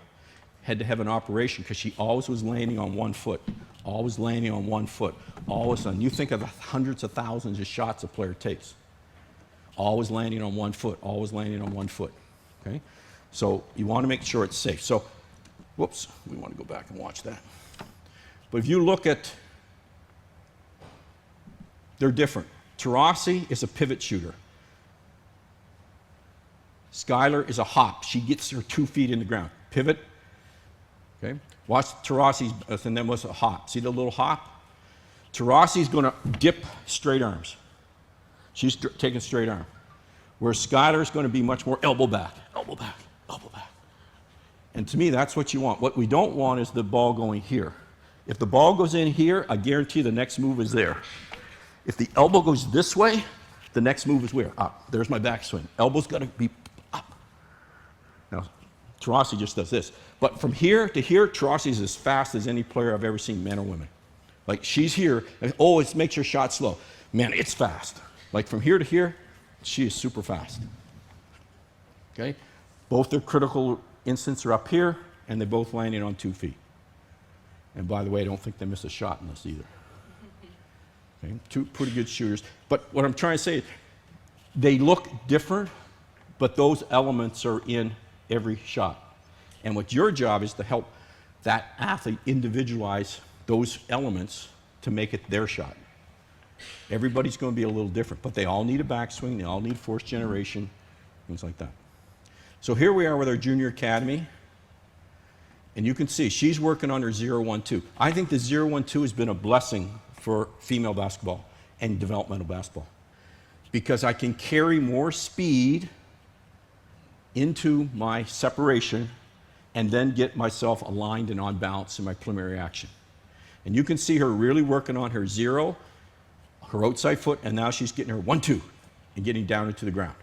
had to have an operation because she always was landing on 1 foot. Always landing on 1 foot. Always on. You think of the hundreds of thousands of shots a player takes. Always landing on 1 foot. Always landing on 1 foot. Okay? So you want to make sure it's safe. So, whoops, we want to go back and watch that. But if you look at, they're different. Taurasi is a pivot shooter. Skylar is a hop. She gets her 2 feet in the ground. Pivot. Okay? Watch Taurasi's, and then was a hop. See the little hop? Taurasi's going to dip straight arms. She's taking straight arm. Where Skylar's going to be much more elbow back, elbow back, elbow back. And to me, that's what you want. What we don't want is the ball going here. If the ball goes in here, I guarantee the next move is there. If the elbow goes this way, the next move is where? Up. There's my backswing. Elbow's got to be up. Now, Taurasi just does this. But from here to here, Taurasi's as fast as any player I've ever seen, men or women. Like, she's here, and, oh, it makes your shot slow. Man, it's fast. Like, from here to here, she is super fast. Okay? Both their critical instants are up here, and they're both landing on 2 feet. And by the way, I don't think they miss a shot in this either. Okay? 2 pretty good shooters. But what I'm trying to say is, they look different, but those elements are in every shot. And what your job is to help that athlete individualize those elements to make it their shot. Everybody's going to be a little different, but they all need a backswing, they all need force generation, things like that. So here we are with our junior academy, and you can see she's working on her 0-1-2. I think the 0-1-2 has been a blessing for female basketball and developmental basketball because I can carry more speed into my separation and then get myself aligned and on balance in my preliminary action. And you can see her really working on her 0, her outside foot, and now she's getting her 1-2 and getting down into the ground.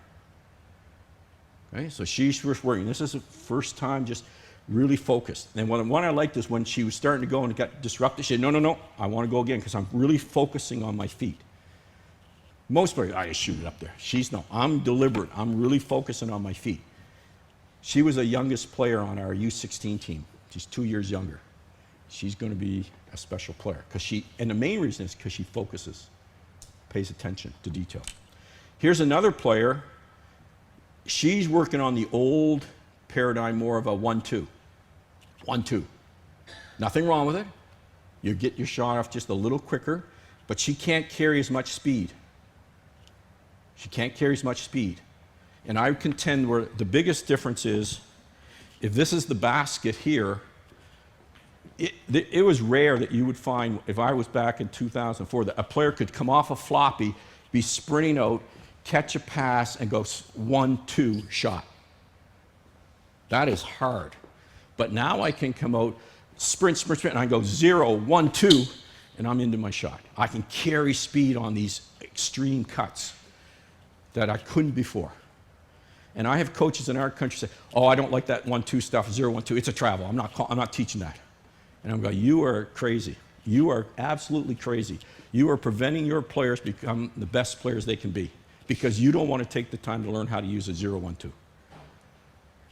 Okay, so she's just working. This is the first time just really focused. And one I liked is when she was starting to go and got disrupted, she said, no, I want to go again because I'm really focusing on my feet. Most players, I just shoot it up there. I'm deliberate. I'm really focusing on my feet. She was the youngest player on our U16 team. She's 2 years younger. She's going to be a special player and the main reason is because she focuses, pays attention to detail. Here's another player. She's working on the old paradigm, more of a 1-2. 1-2. Nothing wrong with it. You get your shot off just a little quicker, but she can't carry as much speed. She can't carry as much speed. And I contend where the biggest difference is, if this is the basket here, it was rare that you would find, if I was back in 2004, that a player could come off a floppy, be sprinting out, catch a pass, and go 1-2 shot. That is hard. But now I can come out, sprint, and I go 0-1-2, and I'm into my shot. I can carry speed on these extreme cuts that I couldn't before. And I have coaches in our country say, oh, I don't like that 1-2 stuff, 0-1-2. It's a travel. I'm not teaching that. And I'm going, you are crazy. You are absolutely crazy. You are preventing your players become the best players they can be because you don't want to take the time to learn how to use a 0-1-2.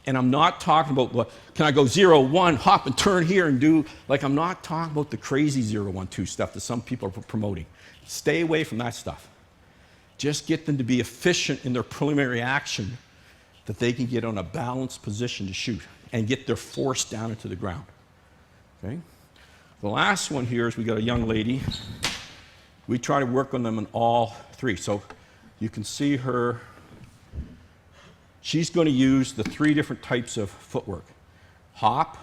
And I'm not talking about, well, can I go 0-1, hop and turn here and do, like I'm not talking about the crazy 0-1-2 stuff that some people are promoting. Stay away from that stuff. Just get them to be efficient in their preliminary action that they can get on a balanced position to shoot and get their force down into the ground. Okay? The last one here is we got a young lady. We try to work on them in all three. So you can see her. She's going to use the three different types of footwork. Hop.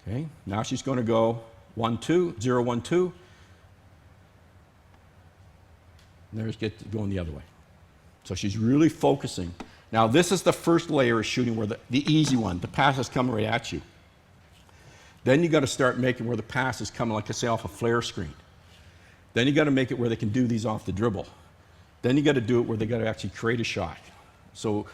Okay, now she's going to go 1-2, 0-1-2. And there's going the other way. So she's really focusing. Now this is the first layer of shooting where the easy one, the pass is coming right at you. Then you got to start making where the pass is coming, like I say, off a flare screen. Then you got to make it where they can do these off the dribble. Then you got to do it where they got to actually create a shot. So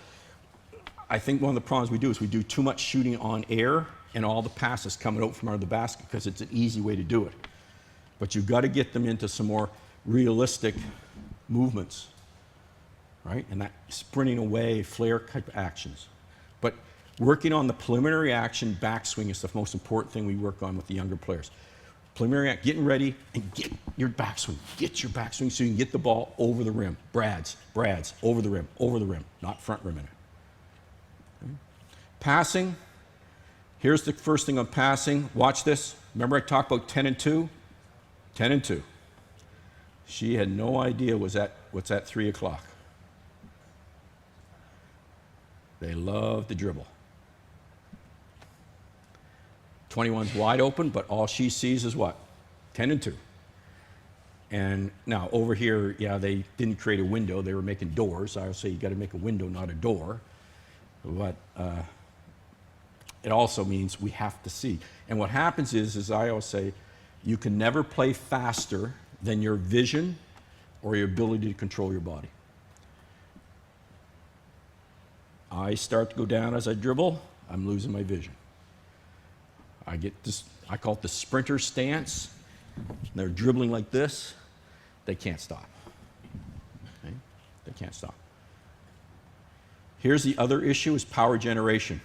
I think one of the problems we do is we do too much shooting on air and all the passes coming out from under the basket because it's an easy way to do it. But you've got to get them into some more realistic movements, right? And that sprinting away, flare type actions. But working on the preliminary action, backswing is the most important thing we work on with the younger players. Preliminary act, getting ready, and get your backswing. Get your backswing so you can get the ball over the rim. Brads, over the rim, not front rim in it. Okay. Passing, here's the first thing on passing. Watch this. Remember I talked about 10-2? 10-2. She had no idea what's at 3 o'clock. They love the dribble. 21's wide open, but all she sees is what? 10-2. And now over here, yeah, they didn't create a window. They were making doors. I would say you got to make a window, not a door. But it also means we have to see. And what happens is I always say, you can never play faster than your vision or your ability to control your body. I start to go down as I dribble, I'm losing my vision. I get this, I call it the sprinter stance. They're dribbling like this, they can't stop. Okay? They can't stop. Here's the other issue is power generation.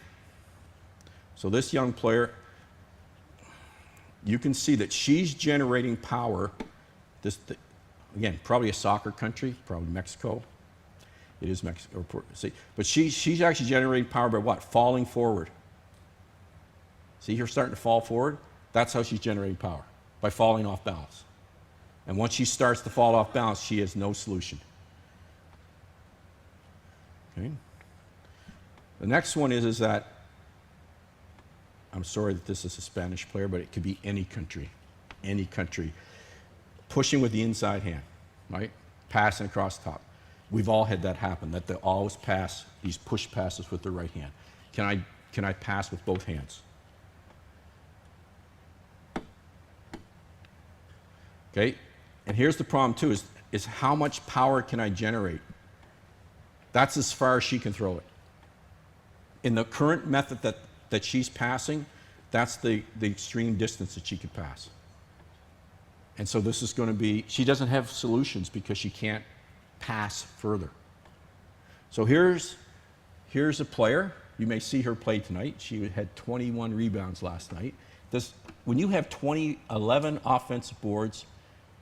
So this young player, you can see that she's generating power. Again, probably a soccer country, probably Mexico. It is Mexico. See, but she's actually generating power by what? Falling forward. See her starting to fall forward? That's how she's generating power, by falling off balance. And once she starts to fall off balance, she has no solution. Okay? The next one is that, I'm sorry that this is a Spanish player, but it could be any country. Any country. Pushing with the inside hand, right? Passing across the top. We've all had that happen, that they always pass these push passes with their right hand. Can I pass with both hands? Okay, and here's the problem too, is how much power can I generate? That's as far as she can throw it. In the current method that she's passing, that's the extreme distance that she can pass. And so this is going to be, she doesn't have solutions because she can't pass further. So here's a player. You may see her play tonight. She had 21 rebounds last night. When you have 11 offensive boards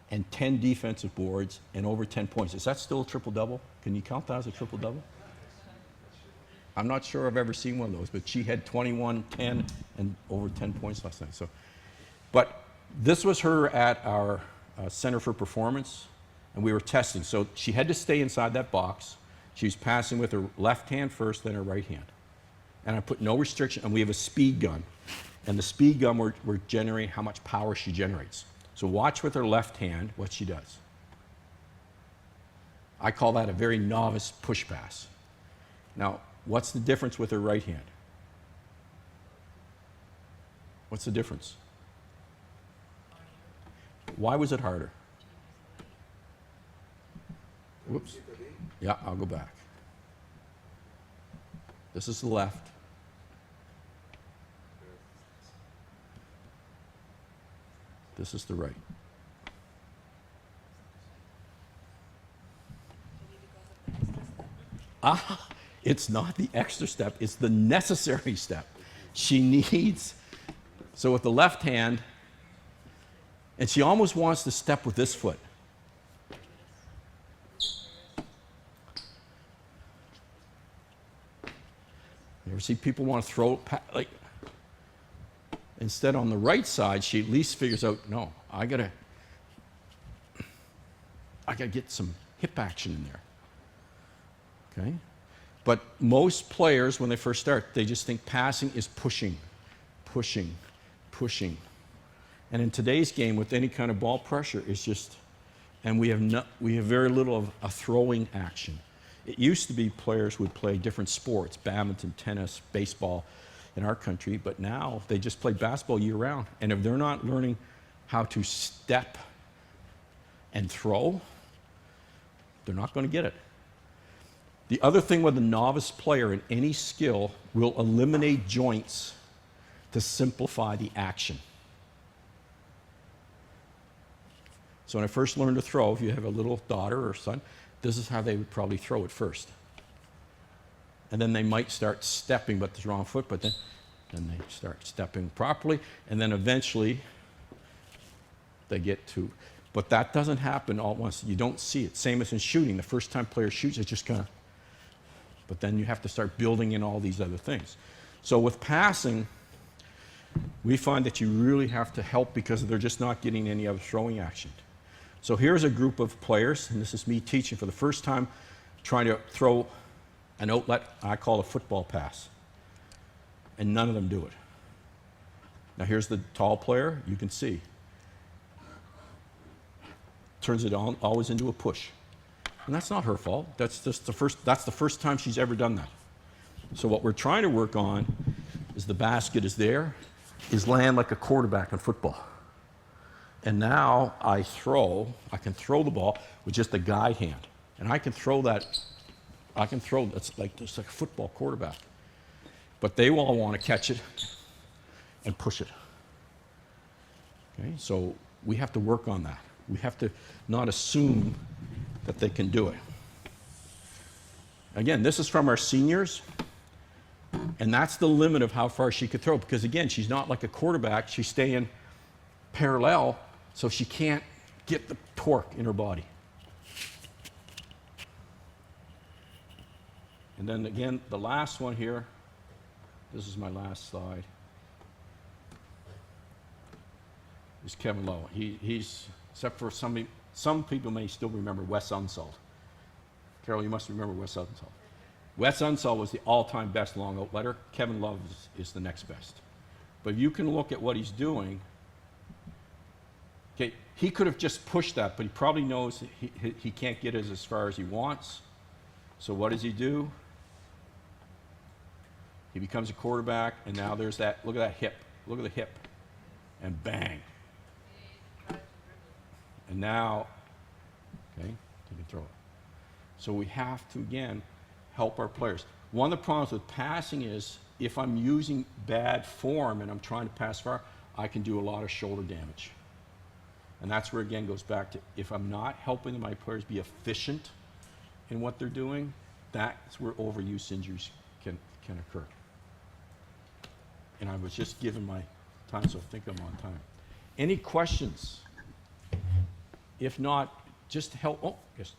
and 10 defensive boards and over 10 points, is that still a triple-double? Can you count that as a triple-double? I'm not sure I've ever seen one of those, but she had 21, 10, and over 10 points last night. So, but this was her at our Center for Performance, and we were testing. So she had to stay inside that box. She was passing with her left hand first, then her right hand. And I put no restriction, and we have a speed gun. And the speed gun, we're generating how much power she generates. So watch with her left hand what she does. I call that a very novice push pass. Now, what's the difference with her right hand? What's the difference? Why was it harder? Whoops. Yeah, I'll go back. This is the left. This is the right. It's not the extra step, it's the necessary step. She needs, so with the left hand, and she almost wants to step with this foot. You ever see people want to throw, like, instead on the right side, she at least figures out, no, I gotta get some hip action in there. Okay? But most players, when they first start, they just think passing is pushing, pushing, pushing. And in today's game, with any kind of ball pressure, it's just, and we have very little of a throwing action. It used to be players would play different sports, badminton, tennis, baseball in our country, but now they just play basketball year round. And if they're not learning how to step and throw, they're not going to get it. The other thing with a novice player in any skill will eliminate joints to simplify the action. So when I first learned to throw, if you have a little daughter or son, this is how they would probably throw it first. And then they might start stepping, but the wrong foot, but then they start stepping properly, and then eventually they get to, but that doesn't happen all at once. You don't see it. Same as in shooting. The first time player shoots, it's just kind of, but then you have to start building in all these other things. So with passing, we find that you really have to help because they're just not getting any other throwing action. So here's a group of players, and this is me teaching for the first time, trying to throw an outlet I call a football pass. And none of them do it. Now here's the tall player, you can see. Turns it on, always into a push. And that's not her fault. That's just the first time she's ever done that. So what we're trying to work on is the basket is there, is land like a quarterback in football. And now I can throw the ball with just a guide hand. And I can throw that, it's like a football quarterback. But they all want to catch it and push it. Okay, so we have to work on that. We have to not assume that they can do it. Again, this is from our seniors, and that's the limit of how far she could throw, because again, she's not like a quarterback, she's staying parallel, so she can't get the torque in her body. And then again, the last one here, this is my last slide, is Kevin Lowe. He's, except for some people may still remember Wes Unseld. Carol, you must remember Wes Unseld. Wes Unseld was the all-time best long outletter. Kevin Love is the next best. But if you can look at what he's doing, okay, he could have just pushed that, but he probably knows he can't get it as far as he wants. So what does he do? He becomes a quarterback, and now there's that, look at that hip. Look at the hip. And bang. And now, okay, you can throw it. So we have to, again, help our players. One of the problems with passing is if I'm using bad form and I'm trying to pass far, I can do a lot of shoulder damage. And that's where, again, goes back to if I'm not helping my players be efficient in what they're doing, that's where overuse injuries can occur. And I was just given my time, so I think I'm on time. Any questions? If not, just help. Oh, yes.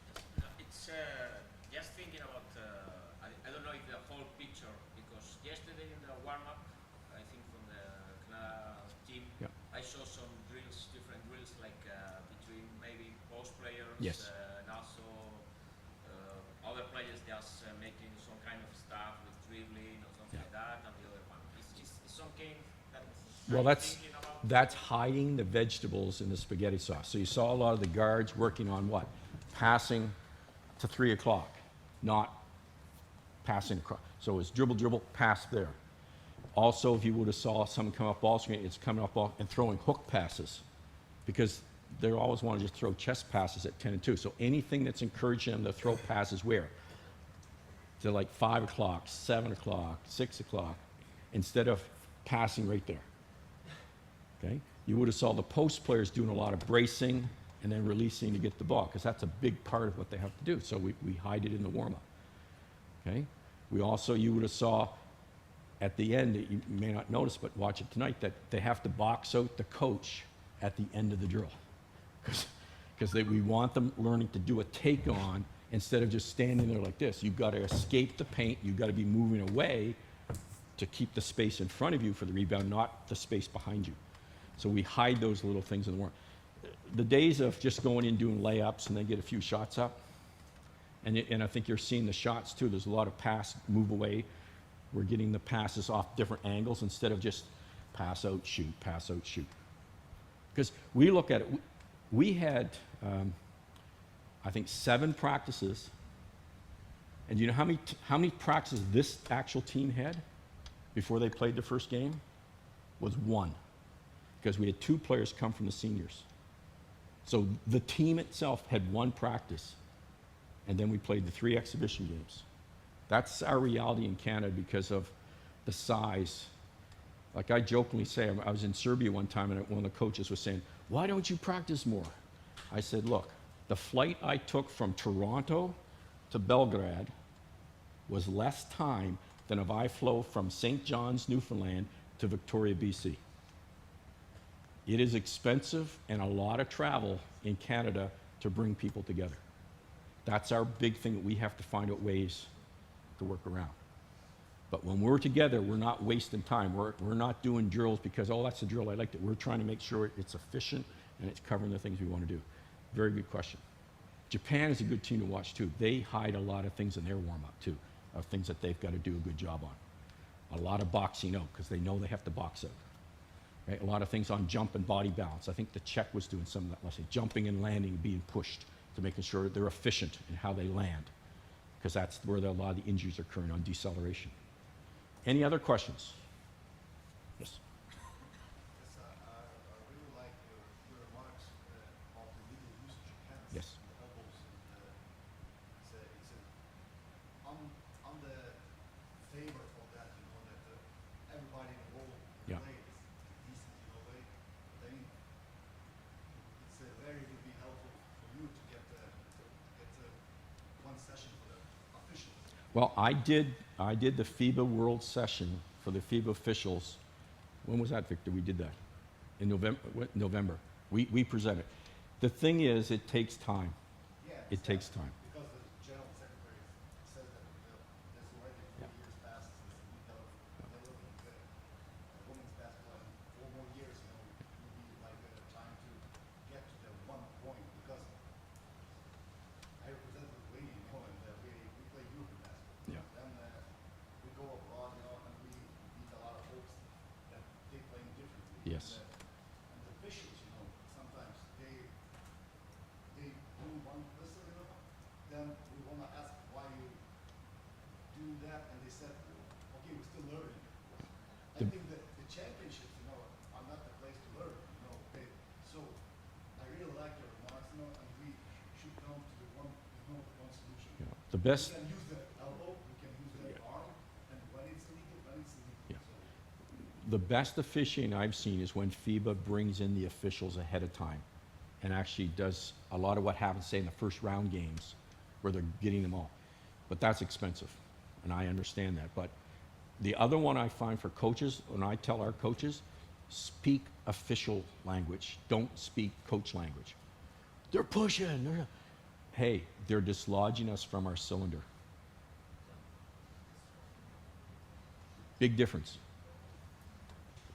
It's just thinking about, I don't know if the whole picture, because yesterday in the warm-up, I think from the Canada team, Yeah. I saw some drills, different drills, like between maybe post players, Yes. and also other players just making some kind of stuff with dribbling or something like that, and the other one. Is something that Well, I'm that's thinking about? That's hiding the vegetables in the spaghetti sauce. So you saw a lot of the guards working on what? Passing to 3 o'clock, not passing across. So it's dribble, dribble, pass there. Also, if you would have saw someone come up ball screen, it's coming up ball and throwing hook passes because they always want to just throw chest passes at 10 and 2. So anything that's encouraging them to throw passes where? to like 5 o'clock, 7 o'clock, 6 o'clock, instead of passing right there. Okay? You would have saw the post players doing a lot of bracing and then releasing to get the ball, because that's a big part of what they have to do. So we hide it in the warm-up. Okay? We also, you would have saw at the end, you may not notice, but watch it tonight, that they have to box out the coach at the end of the drill. Because we want them learning to do a take-on instead of just standing there like this. You've got to escape the paint. You've got to be moving away to keep the space in front of you for the rebound, not the space behind you. So we hide those little things in the warm. The days of just going in doing layups and then get a few shots up, and I think you're seeing the shots too. There's a lot of pass, move away. We're getting the passes off different angles instead of just pass out, shoot, pass out, shoot. Because we look at it, we had, I think, 7 practices. And you know how many practices this actual team had before they played the first game? Was 1. Because we had 2 players come from the seniors. So the team itself had 1 practice, and then we played the 3 exhibition games. That's our reality in Canada because of the size. Like I jokingly say, I was in Serbia one time, and one of the coaches was saying, "Why don't you practice more?" I said, "Look, the flight I took from Toronto to Belgrade was less time than if I flew from St. John's, Newfoundland to Victoria, BC. It is expensive and a lot of travel in Canada to bring people together. That's our big thing that we have to find out ways to work around. But when we're together, we're not wasting time. We're not doing drills because, oh, that's a drill, I liked it. We're trying to make sure it's efficient and it's covering the things we want to do. Very good question. Japan is a good team to watch too. They hide a lot of things in their warm-up too, of things that they've got to do a good job on. A lot of boxing out because they know they have to box out. Right? A lot of things on jump and body balance. I think the Czech was doing some of that, let's say, jumping and landing, being pushed to making sure they're efficient in how they land, because that's where a lot of the injuries are occurring, on deceleration. Any other questions? Yes. Yes, I really like your remarks about the legal usage of hands, Yes. and elbows, and it's on the favor of that, you know, that everybody in the whole Yeah. play is decent, you know, way. But I mean, it's very would be helpful for you to get one session for the officials. Well, I did the FIBA World Session for the FIBA officials. When was that, Victor? We did that in November. We presented. The thing is, it takes time. Yeah, It takes time. because the general secretary says that there's already 4 years past since we developed women's basketball, and 4 more years, you know, will be like time to get to the one point, because I represent Lithuania, you know, and we play European basketball. Yeah. Then we go abroad, you know, and we meet a lot of folks that they play differently. Yes. And the officials, you know, sometimes they do one whistle, you know, then we want to ask why you do that, and they said, okay, we're still learning. I think that the championships, you know, are not the place to learn, you know. So I really like your remarks, you know, and we should come to the one solution. Yeah. The best. We can use the elbow, we can use the arm, and when it's illegal, when it's illegal. Yeah. So, The best officiating I've seen is when FIBA brings in the officials ahead of time and actually does a lot of what happens, say, in the first round games where they're getting them all. But that's expensive, and I understand that. But the other one I find for coaches, when I tell our coaches, speak official language. Don't speak coach language. They're pushing. Hey, they're dislodging us from our cylinder. Big difference.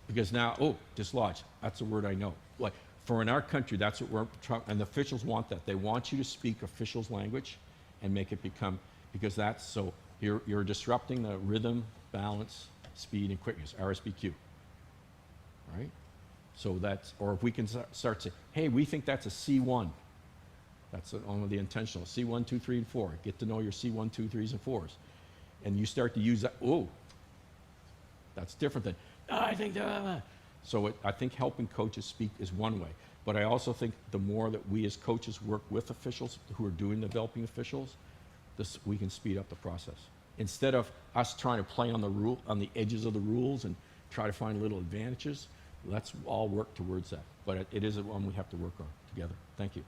Because now, oh, dislodge, that's a word I know. Like, for in our country, that's what we're trying, and the officials want that. They want you to speak officials' language and make it become, because that's, so you're disrupting the rhythm, balance, speed, and quickness, RSBQ, right? So that's, or if we can start to say, hey, we think that's a C1. That's only the intentional, C1, 2, 3, and 4. Get to know your C1, 2, 3s, and 4s. And you start to use that, oh, that's different than, I think that. So I think helping coaches speak is one way. But I also think the more that we as coaches work with officials who are doing developing officials, we can speed up the process. instead of us trying to play on the edges of the rules and try to find little advantages, let's all work towards that. But it is one we have to work on together. Thank you.